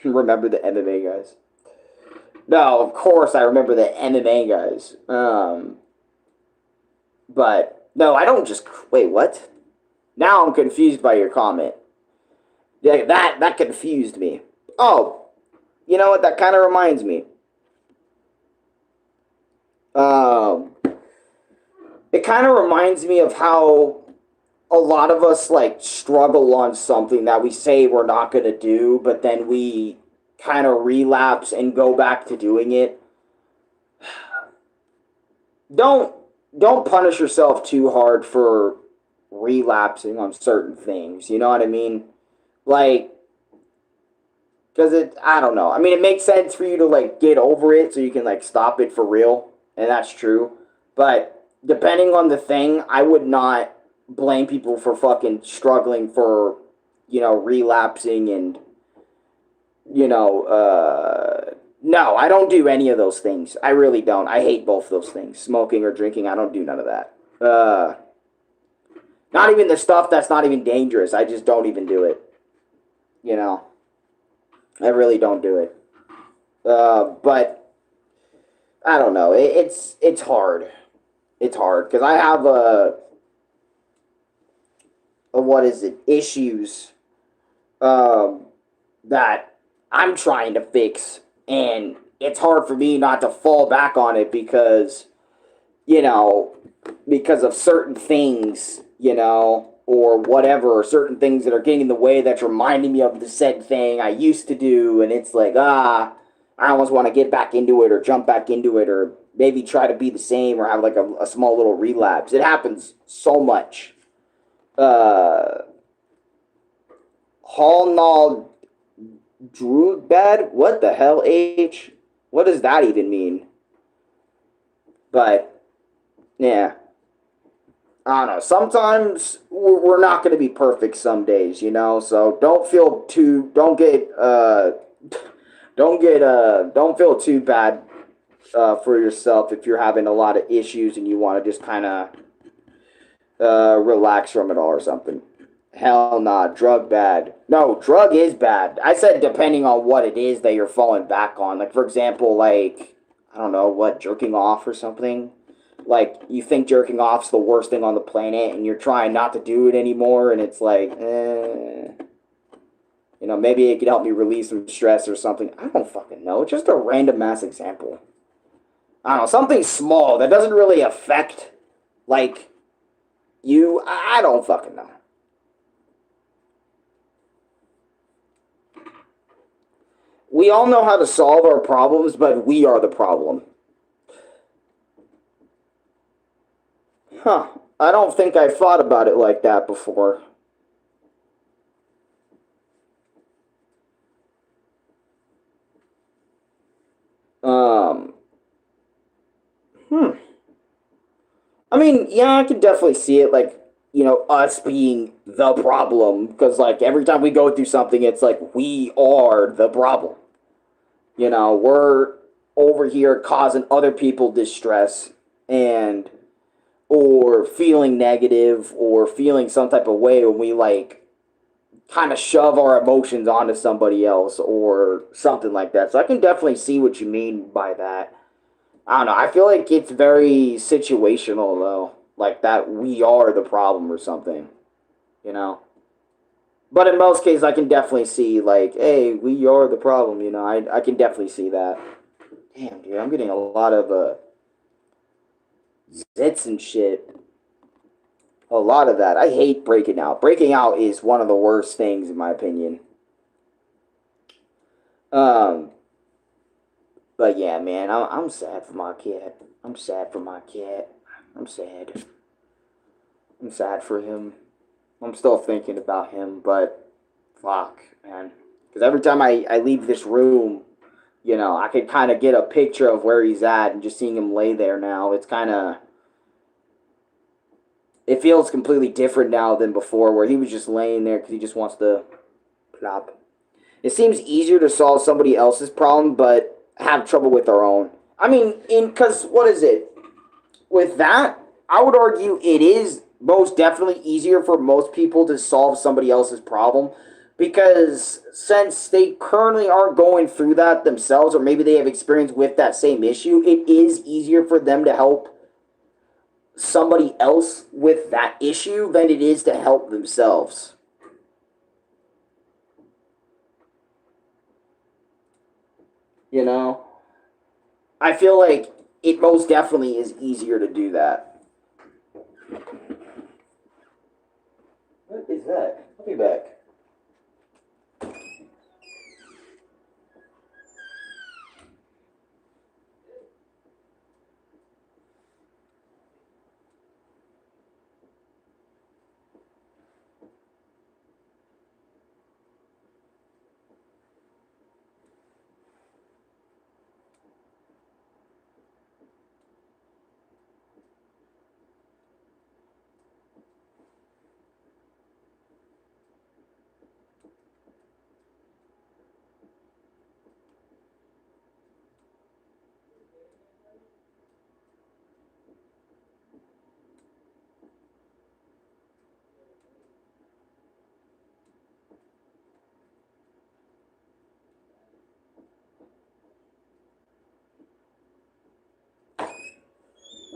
Remember the MMA guys? No, of course I remember the MMA guys. But no, I don't just wait. What? Now I'm confused by your comment. Yeah, that confused me. Oh, you know what? That kind of reminds me. Um, it kind of reminds me of how a lot of us like struggle on something that we say we're not going to do, but then we kind of relapse and go back to doing it. Don't don't punish yourself too hard for relapsing on certain things. You know what I mean? Like, because I don't know. I mean, it makes sense for you to like get over it so you can like stop it for real, and that's true. But depending on the thing, I would not blame people for fucking struggling for, relapsing and, no, I don't do any of those things. I really don't. I hate both those things, smoking or drinking. I don't do none of that. Not even the stuff that's not even dangerous. I just don't even do it. You know, I really don't do it. But I don't know. It's hard. It's hard because I have a what is it, issues that I'm trying to fix, and it's hard for me not to fall back on it because you know because of certain things, or whatever, or certain things that are getting in the way that's reminding me of the said thing I used to do, and it's like, I almost want to get back into it or jump back into it or maybe try to be the same or have like a small little relapse. It happens so much. Hallnall Drugbad? What the hell, H? What does that even mean? But, yeah. I don't know. Sometimes we're not going to be perfect some days, So don't feel too bad for yourself if you're having a lot of issues and you want to just kind of relax from it all or something. Hell nah, drug bad. No, drug is bad. I said depending on what it is that you're falling back on. Like, for example, like, I don't know, what, jerking off or something? Like, you think jerking off's the worst thing on the planet and you're trying not to do it anymore and it's like, maybe it could help me release some stress or something. I don't fucking know. It's just a random ass example. I don't know, something small that doesn't really affect, like, you. I don't fucking know. We all know how to solve our problems, but we are the problem. Huh. I don't think I've thought about it like that before. Um, hmm. I mean, yeah, I can definitely see it, like, us being the problem, because, like, every time we go through something, it's like we are the problem. We're over here causing other people distress and or feeling negative or feeling some type of way when we like kind of shove our emotions onto somebody else or something like that. So I can definitely see what you mean by that. I don't know. I feel like it's very situational though, like that we are the problem or something, you know. But in most cases, I can definitely see like, hey, we are the problem. I can definitely see that. Damn, dude, I'm getting a lot of zits and shit. A lot of that. I hate breaking out. Breaking out is one of the worst things in my opinion. Um, but yeah, man, I'm sad for my cat. I'm sad for my cat. I'm sad. I'm sad for him. I'm still thinking about him, but fuck, man. Because every time I leave this room, I could kind of get a picture of where he's at, and just seeing him lay there now, it feels completely different now than before, where he was just laying there because he just wants to plop. It seems easier to solve somebody else's problem, but have trouble with our own. I mean, because what is it? With that, I would argue it is most definitely easier for most people to solve somebody else's problem. because since they currently aren't going through that themselves, or maybe they have experience with that same issue, it is easier for them to help somebody else with that issue than it is to help themselves. You know? I feel like it most definitely is easier to do that. What is that? I'll be back.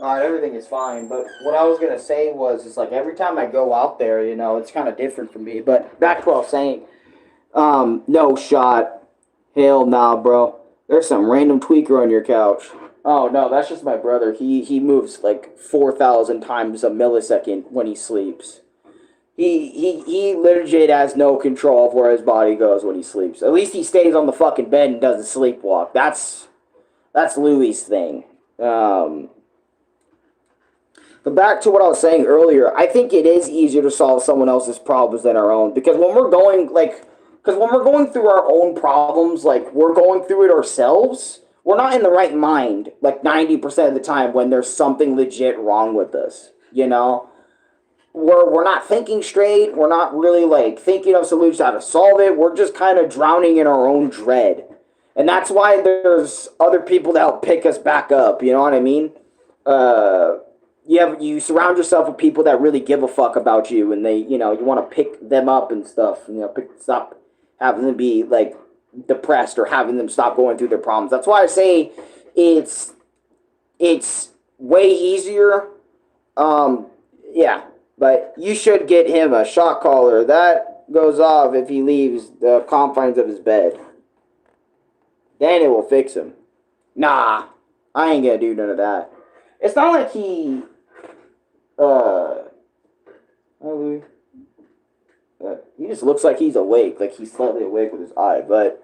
All right, everything is fine. But what I was gonna say was, it's like every time I go out there, it's kind of different for me. But back to what I was saying. No shot. Hell nah, bro. There's some random tweaker on your couch. Oh no, that's just my brother. He moves like 4,000 times a millisecond when he sleeps. He legit has no control of where his body goes when he sleeps. At least he stays on the fucking bed and doesn't sleepwalk. That's Louis' thing. But back to what I was saying earlier, I think it is easier to solve someone else's problems than our own, because when we're going through our own problems, like we're going through it ourselves, we're not in the right mind like 90% of the time when there's something legit wrong with us. We're not thinking straight. We're not really like thinking of solutions how to solve it. We're just kind of drowning in our own dread. And that's why there's other people to help pick us back up. You know what I mean? You surround yourself with people that really give a fuck about you, and you want to pick them up and stuff. Stop having them be like depressed or having them stop going through their problems. That's why I say it's way easier. Yeah, but you should get him a shock collar that goes off if he leaves the confines of his bed. Then it will fix him. Nah, I ain't gonna do none of that. It's not like he he just looks like he's awake, like he's slightly awake with his eye. But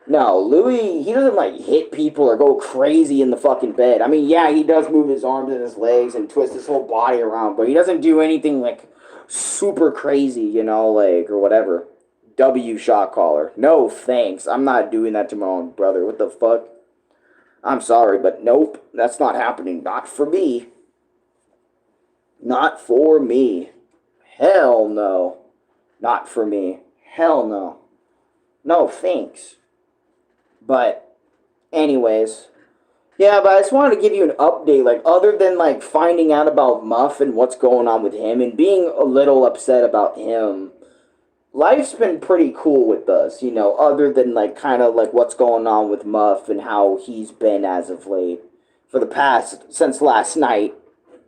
no, Louis, he doesn't like hit people or go crazy in the fucking bed. I mean, yeah, he does move his arms and his legs and twist his whole body around, but he doesn't do anything like super crazy, or whatever. W shot caller. No thanks. I'm not doing that to my own brother. What the fuck? I'm sorry, but nope, that's not happening. Not for me. Not for me. Hell no. Not for me. Hell no. No thanks. But, anyways. Yeah, but I just wanted to give you an update. Like, other than, like, finding out about Muff and what's going on with him and being a little upset about him, life's been pretty cool with us, other than, like, kind of, like, what's going on with Muff and how he's been as of late. For the past, since last night,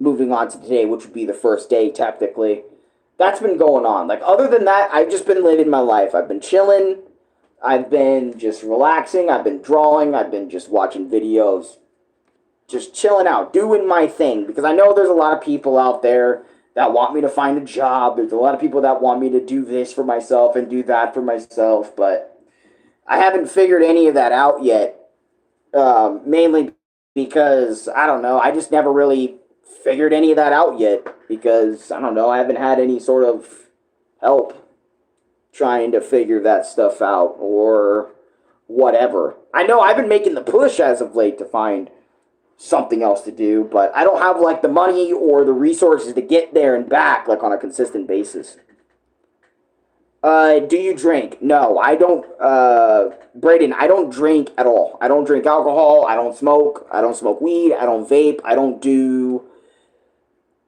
moving on to today, which would be the first day, technically. That's been going on. Like, other than that, I've just been living my life. I've been chilling. I've been just relaxing. I've been drawing. I've been just watching videos. Just chilling out, doing my thing. Because I know there's a lot of people out there that want me to find a job. There's a lot of people that want me to do this for myself and do that for myself. But I haven't figured any of that out yet. Mainly because, I don't know, I just never really figured any of that out yet. Because, I don't know, I haven't had any sort of help trying to figure that stuff out or whatever. I know I've been making the push as of late to find something else to do, but I don't have like the money or the resources to get there and back like on a consistent basis. Do you drink? No, I don't. Brayden, I don't drink at all. I don't drink alcohol. I don't smoke. I don't smoke weed. I don't vape. I don't do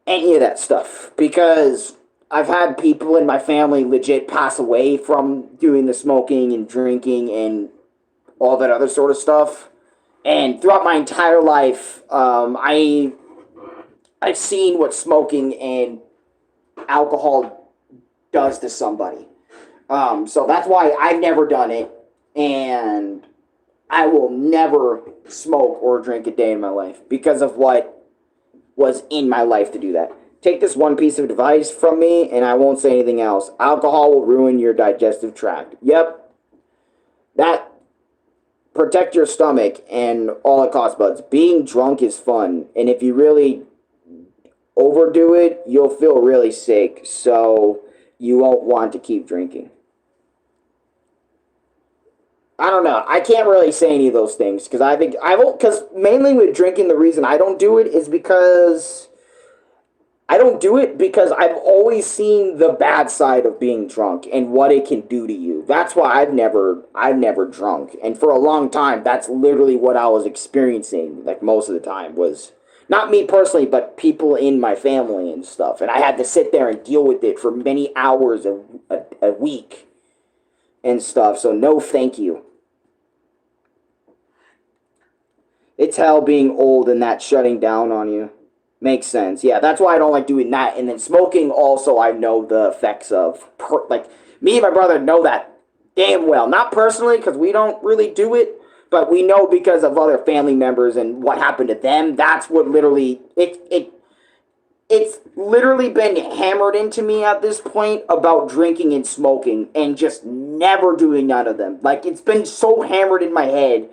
any of that stuff because I've had people in my family legit pass away from doing the smoking and drinking and all that other sort of stuff. And throughout my entire life, I've seen what smoking and alcohol does to somebody. So that's why I've never done it, and I will never smoke or drink a day in my life because of what was in my life to do that. Take this one piece of advice from me, and I won't say anything else. Alcohol will ruin your digestive tract. Yep, that protect your stomach and all it costs, buds. Being drunk is fun, and if you really overdo it, you'll feel really sick. So you won't want to keep drinking. I don't know. I can't really say any of those things because I think I won't. Because mainly with drinking, the reason I don't do it is because I don't do it because I've always seen the bad side of being drunk and what it can do to you. That's why I've never drunk. And for a long time, that's literally what I was experiencing, like most of the time, was not me personally, but people in my family and stuff. And I had to sit there and deal with it for many hours a week and stuff. So no thank you. It's hell being old and that shutting down on you. Makes sense. Yeah, that's why I don't like doing that. And then smoking also, I know the effects of. Like, me and my brother know that damn well. Not personally, because we don't really do it, but we know because of other family members and what happened to them. That's what literally, it's literally been hammered into me at this point about drinking and smoking and just never doing none of them. Like, it's been so hammered in my head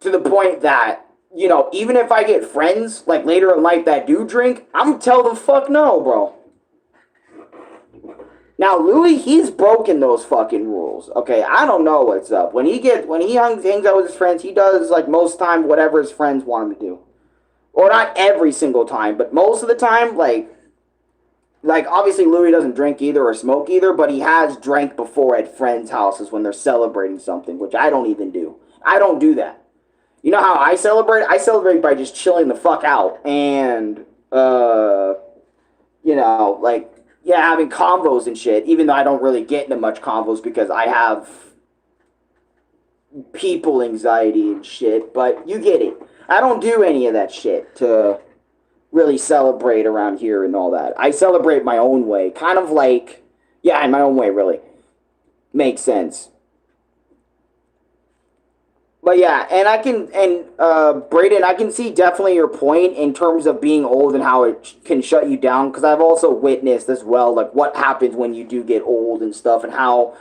to the point that, even if I get friends like later in life that do drink, I'm gonna tell them fuck no, bro. Now Louis, he's broken those fucking rules. Okay, I don't know what's up. When he hangs out with his friends, he does like most time whatever his friends want him to do. Or not every single time, but most of the time, like obviously Louis doesn't drink either or smoke either, but he has drank before at friends' houses when they're celebrating something, which I don't even do. I don't do that. You know how I celebrate? I celebrate by just chilling the fuck out and, like, yeah, having convos and shit, even though I don't really get into much convos because I have people anxiety and shit, but you get it. I don't do any of that shit to really celebrate around here and all that. I celebrate my own way. Kind of like, yeah, in my own way, really. Makes sense. But yeah, Braden, I can see definitely your point in terms of being old and how it can shut you down. Because I've also witnessed as well, like what happens when you do get old and stuff, and how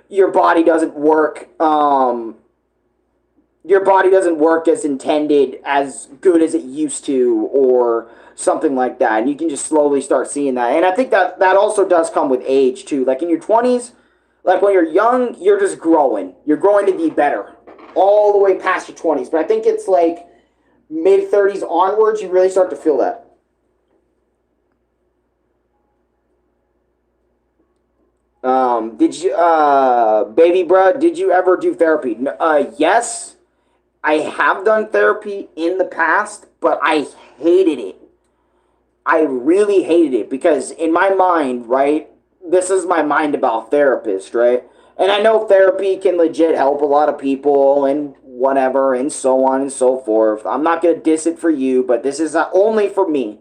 your body doesn't work. Your body doesn't work as intended, as good as it used to, or something like that. And you can just slowly start seeing that. And I think that also does come with age too. Like in your 20s, like when you're young, you're just growing. You're growing to be better all the way past your 20s. But I think it's like mid 30s onwards, you really start to feel that. Baby bruh, did you ever do therapy? Yes, I have done therapy in the past, but I hated it. I really hated it because in my mind, right, this is my mind about therapists, right? And I know therapy can legit help a lot of people and whatever and so on and so forth. I'm not going to diss it for you, but this is only for me.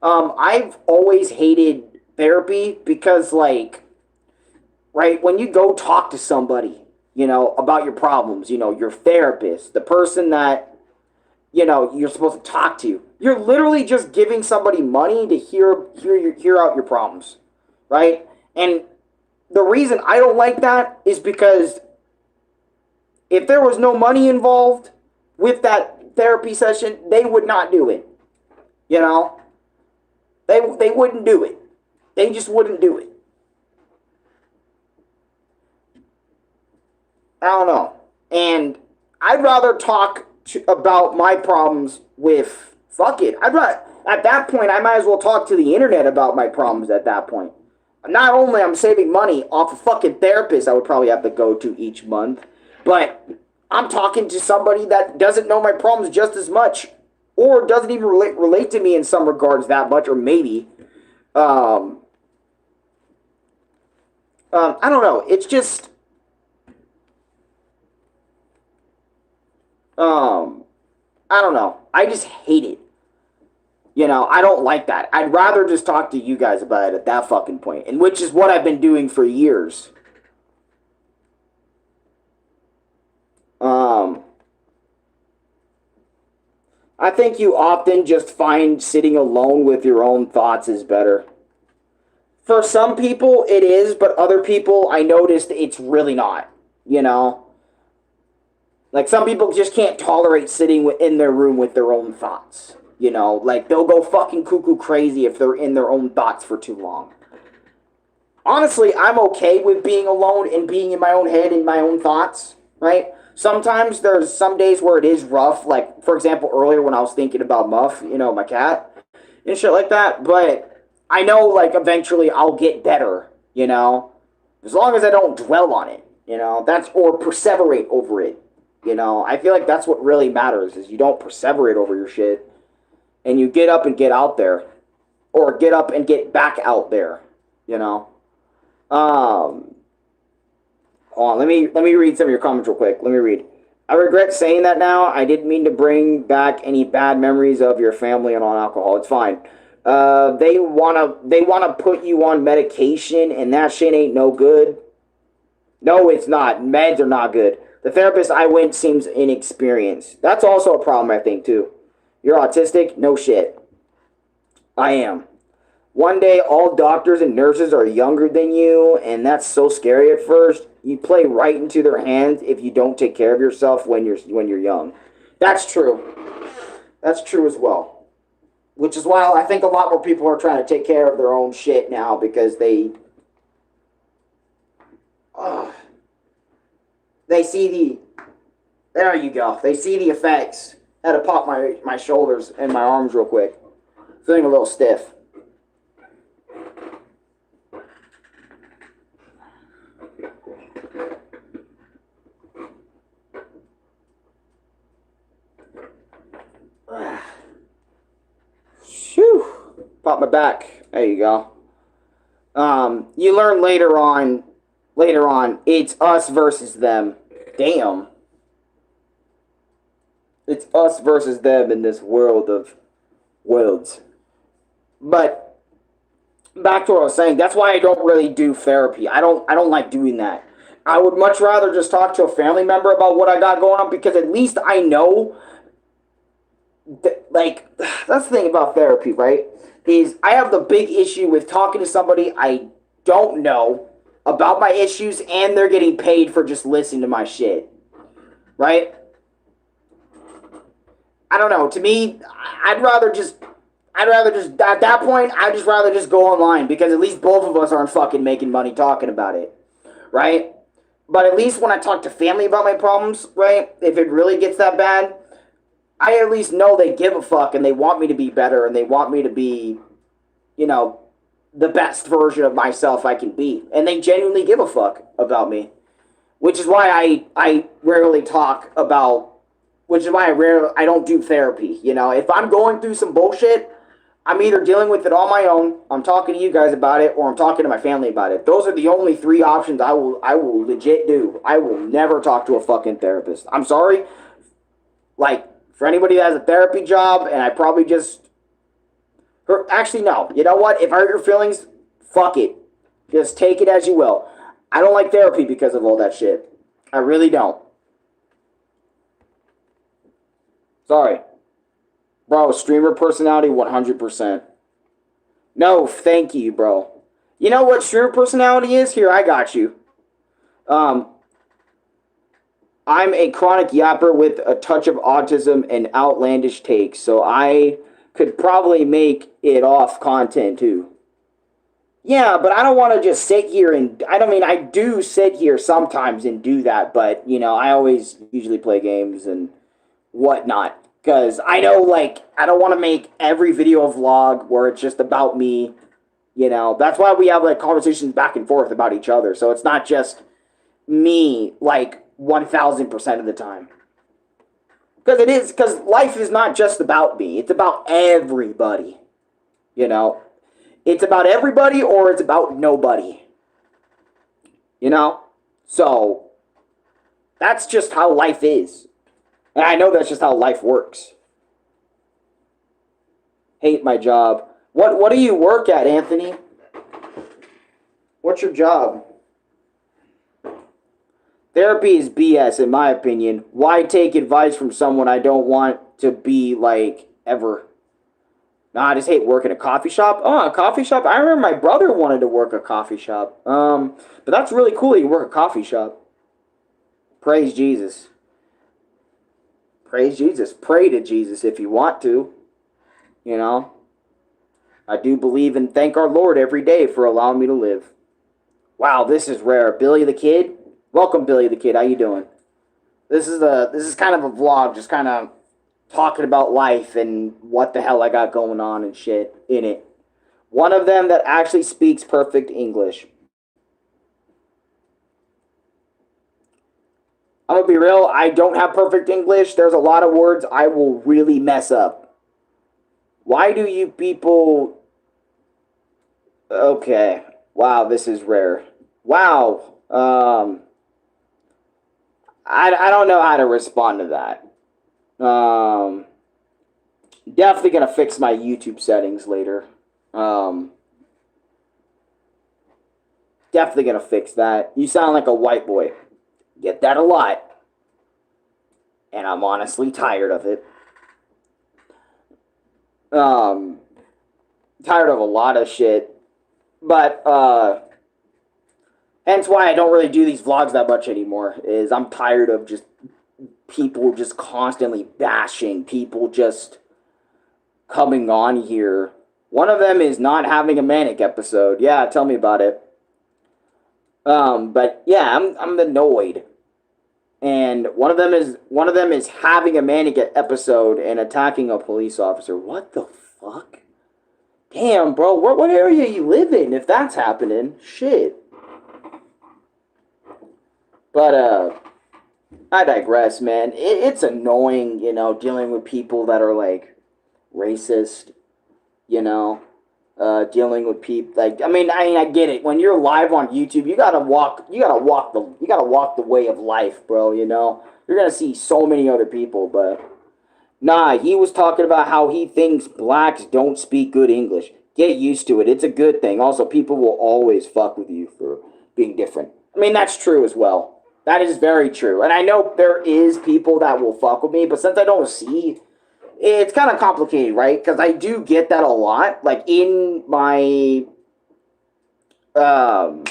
I've always hated therapy because, like, right, when you go talk to somebody, about your problems, your therapist, the person that, you're supposed to talk to, you're literally just giving somebody money to hear out your problems, right? And the reason I don't like that is because if there was no money involved with that therapy session, they would not do it. You know, they wouldn't do it. They just wouldn't do it. I don't know. And I'd rather talk about my problems with fuck it. At that point I might as well talk to the internet about my problems at that point. Not only I'm saving money off a fucking therapist I would probably have to go to each month, but I'm talking to somebody that doesn't know my problems just as much or doesn't even relate to me in some regards that much, or maybe. Um, I don't know. It's just um, I don't know. I just hate it. I don't like that. I'd rather just talk to you guys about it at that fucking point, and which is what I've been doing for years. Um, I think you often just find sitting alone with your own thoughts is better. For some people, it is, but other people, I noticed it's really not. You know, like some people just can't tolerate sitting in their room with their own thoughts. Like they'll go fucking cuckoo crazy if they're in their own thoughts for too long. Honestly, I'm okay with being alone and being in my own head and my own thoughts, right? Sometimes there's some days where it is rough, like for example earlier when I was thinking about Muff, my cat, and shit like that. But I know like eventually I'll get better, as long as I don't dwell on it, that's or perseverate over it. I feel like that's what really matters is you don't perseverate over your shit and you get up and get out there or get up and get back out there, you know. Um, Hold on, let me read some of your comments real quick. Let me read. I regret saying that now. I didn't mean to bring back any bad memories of your family and on alcohol. It's fine. They wanna put you on medication, and that shit ain't no good. No, it's not. Meds are not good. The therapist I went seems inexperienced. That's also a problem, I think, too. You're autistic? No shit. I am. One day, all doctors and nurses are younger than you, and that's so scary at first. You play right into their hands if you don't take care of yourself when you're young. That's true. That's true as well. Which is why I think a lot more people are trying to take care of their own shit now because uh, they see there you go. They see the effects. I had to pop my shoulders and my arms real quick. Feeling a little stiff. Shoo! Pop my back. There you go. You learn later on, it's us versus them. Damn. It's us versus them in this world of worlds. But back to what I was saying, that's why I don't really do therapy. I don't like doing that. I would much rather just talk to a family member about what I got going on because at least I know like that's the thing about therapy, right? Is I have the big issue with talking to somebody I don't know about my issues and they're getting paid for just listening to my shit. Right? I don't know. To me, I'd rather just at that point I'd just rather just go online because at least both of us aren't fucking making money talking about it. Right? But at least when I talk to family about my problems, right? If it really gets that bad, I at least know they give a fuck and they want me to be better and they want me to be, you know, the best version of myself I can be. And they genuinely give a fuck about me. Which is why I rarely talk about, which is why I don't do therapy. If I'm going through some bullshit, I'm either dealing with it on my own, I'm talking to you guys about it, or I'm talking to my family about it. Those are the only three options I will legit do. I will never talk to a fucking therapist. I'm sorry. Like, for anybody that has a therapy job, and I probably just... Actually, no. You know what? If I hurt your feelings, fuck it. Just take it as you will. I don't like therapy because of all that shit. I really don't. Sorry. Bro, streamer personality, 100%. No, thank you, bro. You know what streamer personality is? Here, I got you. I'm a chronic yapper with a touch of autism and outlandish takes, so I could probably make it off content too. Yeah, but I don't want to just sit here and I do sit here sometimes and do that, but I always usually play games and whatnot because I know I don't want to make every video a vlog where it's just about me. That's why we have conversations back and forth about each other, so it's not just me 1000% of the time. Because life is not just about me. It's about everybody. It's about everybody or it's about nobody. you know? So that's just how life is. And I know that's just how life works. Hate my job. What do you work at, Anthony? What's your job? Therapy is BS, in my opinion. Why take advice from someone I don't want to be like ever? Nah, I just hate working a coffee shop. Oh, a coffee shop? I remember my brother wanted to work a coffee shop. But that's really cool that you work a coffee shop. Praise Jesus. Praise Jesus. Pray to Jesus if you want to. You know? I do believe and thank our Lord every day for allowing me to live. Wow, this is rare. Billy the Kid? Welcome, Billy the Kid. How you doing? This is kind of a vlog, just kind of talking about life and what the hell I got going on and shit in it. One of them that actually speaks perfect English. I'm gonna be real, I don't have perfect English. There's a lot of words I will really mess up. Why do you people... Okay. Wow, this is rare. Wow. I don't know how to respond to that. Definitely gonna fix my YouTube settings later. Definitely gonna fix that. You sound like a white boy. Get that a lot. And I'm honestly tired of it. Tired of a lot of shit. But, hence why I don't really do these vlogs that much anymore, is I'm tired of just people just constantly bashing, people just coming on here. One of them is not having a manic episode. Yeah, tell me about it. But yeah, I'm annoyed. And one of them is having a manic episode and attacking a police officer. What the fuck? Damn, bro, what area you live in if that's happening? Shit. But I digress, man. It's annoying, you know, dealing with people that are like racist, you know, dealing with people like I get it. When you're live on YouTube, you gotta walk the way of life, bro. You know, you're gonna see so many other people, but nah, he was talking about how he thinks blacks don't speak good English. Get used to it. It's a good thing. Also, people will always fuck with you for being different. I mean, that's true as well. That is very true. And I know there is people that will fuck with me, but since I don't see, it's kind of complicated, right? Because I do get that a lot. Like um,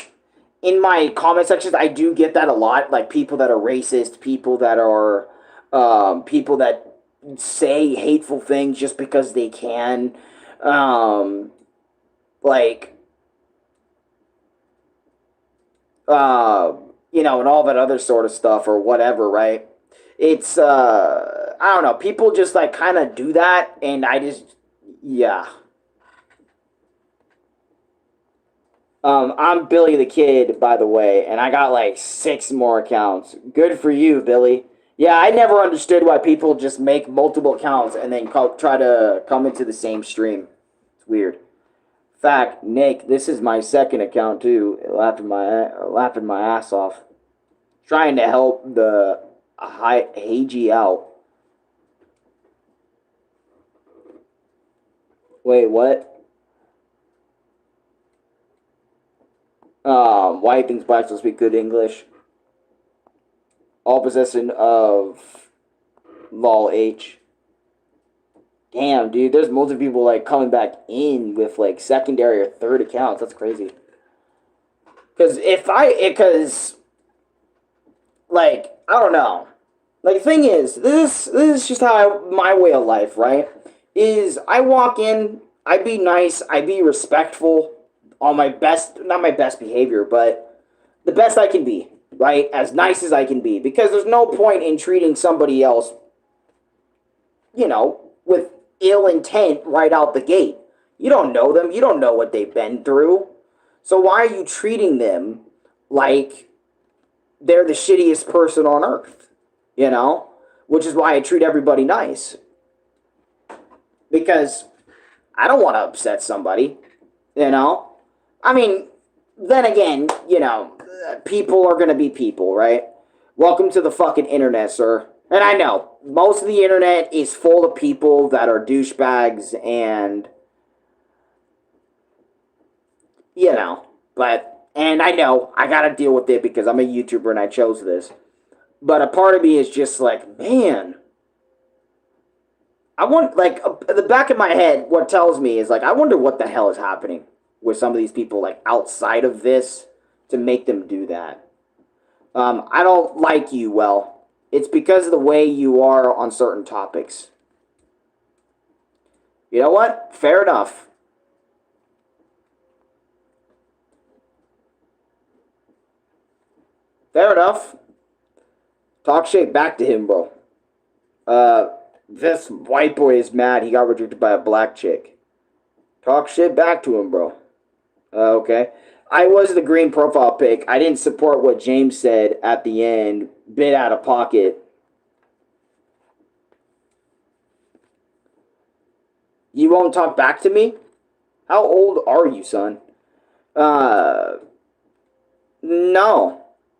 in my comment sections, I do get that a lot. Like people that are racist, people that are, people that say hateful things just because they can. Like, you know, and all that other sort of stuff or whatever, right? It's, I don't know. People just, like, kind of do that, and I just, yeah. I'm Billy the Kid, by the way, and I got, like, 6 more accounts. Good for you, Billy. Yeah, I never understood why people just make multiple accounts and then try to come into the same stream. It's weird. Fact, Nick, this is my second account too. Laughing my ass off, trying to help the Hagee out. Wait, what? Why thinks blacks don't speak good English? All possession of lol H. Damn, dude, there's multiple people, like, coming back in with, like, secondary or third accounts. That's crazy. Because, like, I don't know. Like, the thing is, this is just how my way of life, right? Is I walk in, I be nice, I be respectful on my best, not my best behavior, but the best I can be, right? As nice as I can be. Because there's no point in treating somebody else, you know, with ill intent right out the gate. You don't know them. You don't know what they've been through. So why are you treating them like they're the shittiest person on earth? You know? Which is why I treat everybody nice. Because I don't want to upset somebody. You know? I mean, then again, you know, people are gonna be people, right? Welcome to the fucking internet, sir. And I know most of the internet is full of people that are douchebags, and you know, but and I know I gotta deal with it because I'm a YouTuber and I chose this. But a part of me is just like, man, I want like the back of my head. What tells me is like, I wonder what the hell is happening with some of these people like outside of this to make them do that. I don't like you. Well, it's because of the way you are on certain topics. You know what? Fair enough. Fair enough. Talk shit back to him, bro. Uh, this white boy is mad. He got rejected by a black chick. Talk shit back to him, bro. Okay. I was the green profile pic. I didn't support what James said at the end. Bit out of pocket. You won't talk back to me? How old are you, son? Uh, no.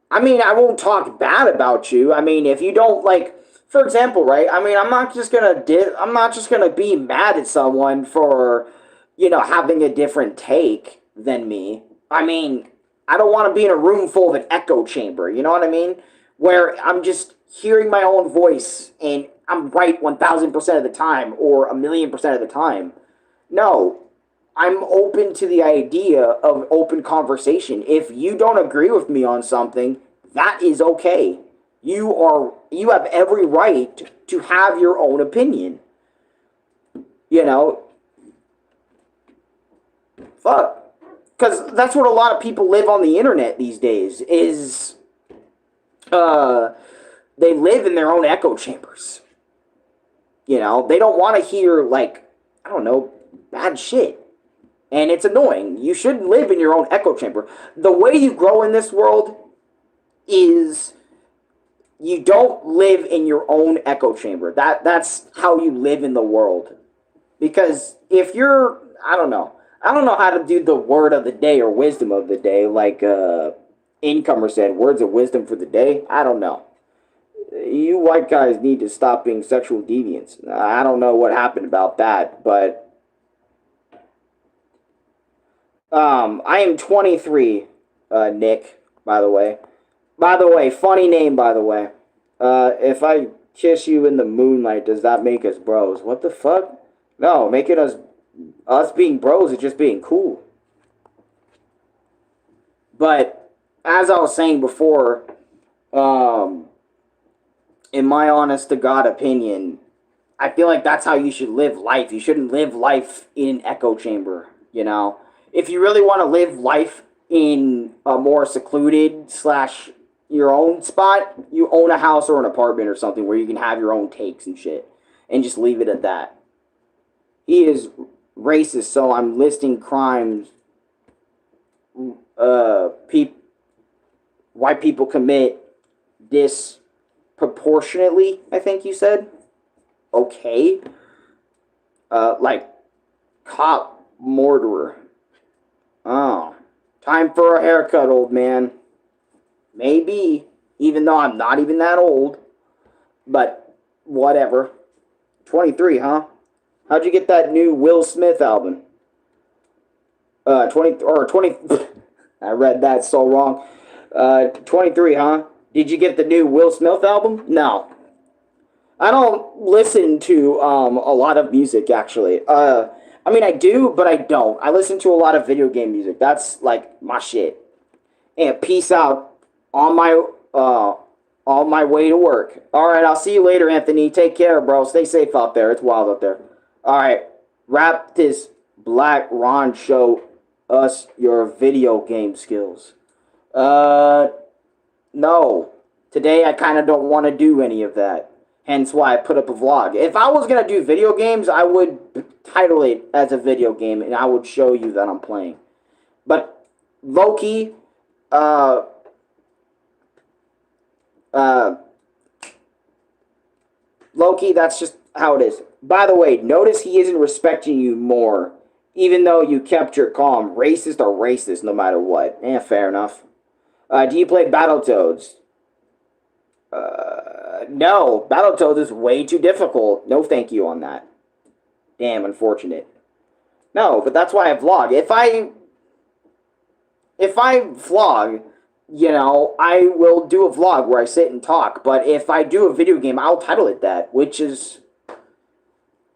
I mean, I won't talk bad about you. I mean, if you don't like, for example, right? I mean, I'm not just gonna be mad at someone for, having a different take than me. I mean, I don't want to be in a room full of an echo chamber. You know what I mean? Where I'm just hearing my own voice and I'm right 1,000% of the time or 1,000,000% of the time. No, I'm open to the idea of open conversation. If you don't agree with me on something, that is okay. You have every right to have your own opinion. You know, fuck. Because that's what a lot of people live on the internet these days is uh they live in their own echo chambers. They don't want to hear like, I don't know, bad shit. And it's annoying. You shouldn't live in your own echo chamber. The way you grow in this world is you don't live in your own echo chamber. That's how you live in the world. Because if you're, I don't know. I don't know how to do the word of the day or wisdom of the day like Incomer said, words of wisdom for the day. I don't know. You white guys need to stop being sexual deviants. I don't know what happened about that, but I am 23, Nick, by the way. By the way, funny name, by the way. If I kiss you in the moonlight, does that make us bros? What the fuck? No, making us being bros is just being cool. But as I was saying before, in my honest to God opinion, I feel like that's how you should live life. You shouldn't live life in an echo chamber, If you really want to live life in a more secluded / your own spot, you own a house or an apartment or something where you can have your own takes and shit and just leave it at that. He is racist, so I'm listing crimes white people commit disproportionately, I think you said. Okay. Like cop murderer. Oh. Time for a haircut, old man. Maybe, even though I'm not even that old. But whatever. 23, huh? How'd you get that new Will Smith album? 20 I read that so wrong. 23, huh? Did you get the new Will Smith album? No. I don't listen to a lot of music actually. I mean I do, but I don't. I listen to a lot of video game music. That's like my shit. And peace out on my way to work. All right, I'll see you later, Anthony. Take care, bro. Stay safe out there. It's wild out there. All right, wrap this Black Ron show us your video game skills. No. Today I kind of don't want to do any of that. Hence why I put up a vlog. If I was going to do video games, I would title it as a video game and I would show you that I'm playing. But Loki, Loki, that's just how it is. By the way, notice he isn't respecting you more, even though you kept your calm. Racist or racist, no matter what. Fair enough. Do you play Battletoads? No. Battletoads is way too difficult. No thank you on that. Damn, unfortunate. No, but that's why I vlog. If I vlog, I will do a vlog where I sit and talk. But if I do a video game, I'll title it that, which is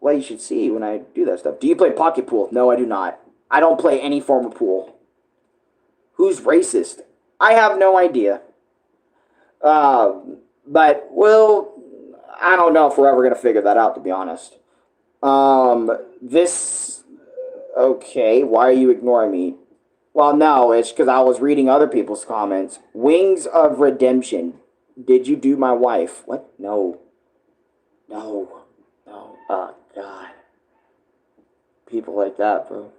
what you should see when I do that stuff. Do you play pocket pool? No, I do not. I don't play any form of pool. Who's racist? I have no idea. But I don't know if we're ever gonna figure that out, to be honest. This. Okay, why are you ignoring me? Well, no, it's because I was reading other people's comments. Wings of Redemption. Did you do my wife? What? No. No. No. Oh, God. People like that, bro.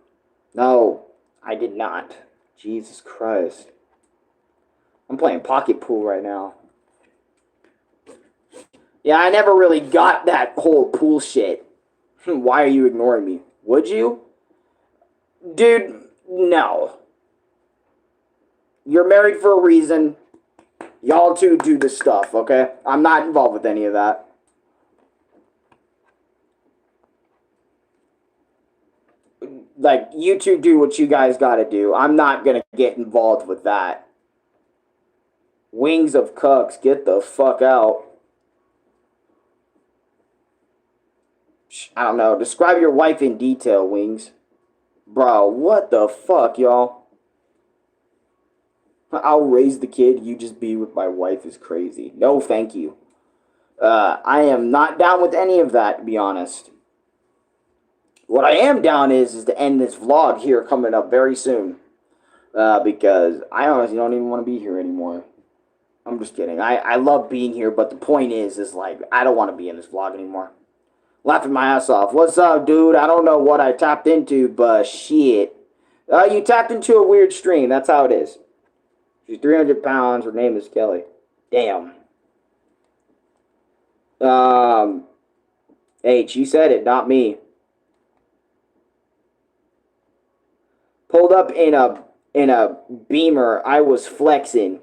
No, I did not. Jesus Christ. I'm playing pocket pool right now. Yeah, I never really got that whole pool shit. Why are you ignoring me? Would you? Dude, no. You're married for a reason. Y'all two do this stuff, okay? I'm not involved with any of that. Like, you two do what you guys gotta do. I'm not gonna get involved with that. Wings of Cucks, get the fuck out. I don't know. Describe your wife in detail, Wings. Bro, what the fuck, y'all? I'll raise the kid, you just be with my wife is crazy. No, thank you. I am not down with any of that, to be honest. What I am down is to end this vlog here coming up very soon. Because I honestly don't even want to be here anymore. I'm just kidding. I love being here, but the point is like, I don't want to be in this vlog anymore. Laughing my ass off. What's up, dude? I don't know what I tapped into, but shit. You tapped into a weird stream. That's how it is. She's 300 pounds. Her name is Kelly. Damn. H, you said it, not me. Pulled up in a Beamer. I was flexing.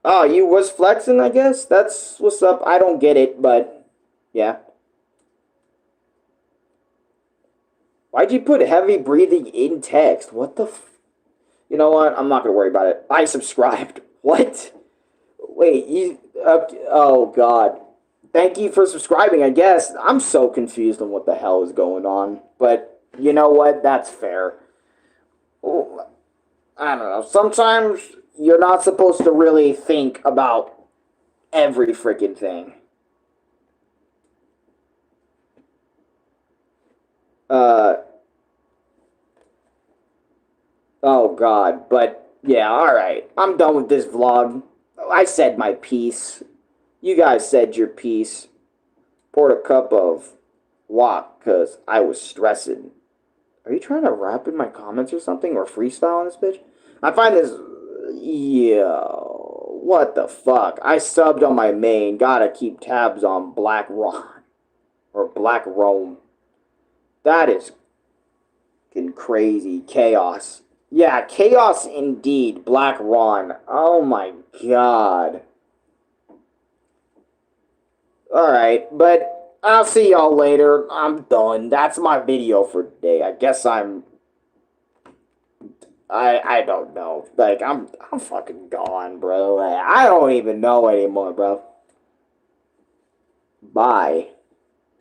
Oh, you was flexing, I guess? That's what's up. I don't get it, but yeah. Why'd you put heavy breathing in text? What the You know what? I'm not going to worry about it. I subscribed. What? Wait, you... oh, God. Thank you for subscribing, I guess. I'm so confused on what the hell is going on. But you know what? That's fair. Oh, I don't know. Sometimes you're not supposed to really think about every freaking thing. Oh, God. But, yeah, alright. I'm done with this vlog. I said my piece. You guys said your piece. Poured a cup of wok because I was stressing. Are you trying to rap in my comments or something? Or freestyle on this bitch? I find this... Yo... What the fuck? I subbed on my main. Gotta keep tabs on Black Ron. Or Black Rome. That is... crazy. Chaos. Yeah, chaos indeed. Black Ron. Oh my god. Alright, but I'll see y'all later. I'm done. That's my video for today. I guess I don't know. Like, I'm fucking gone, bro. Like, I don't even know anymore, bro. Bye.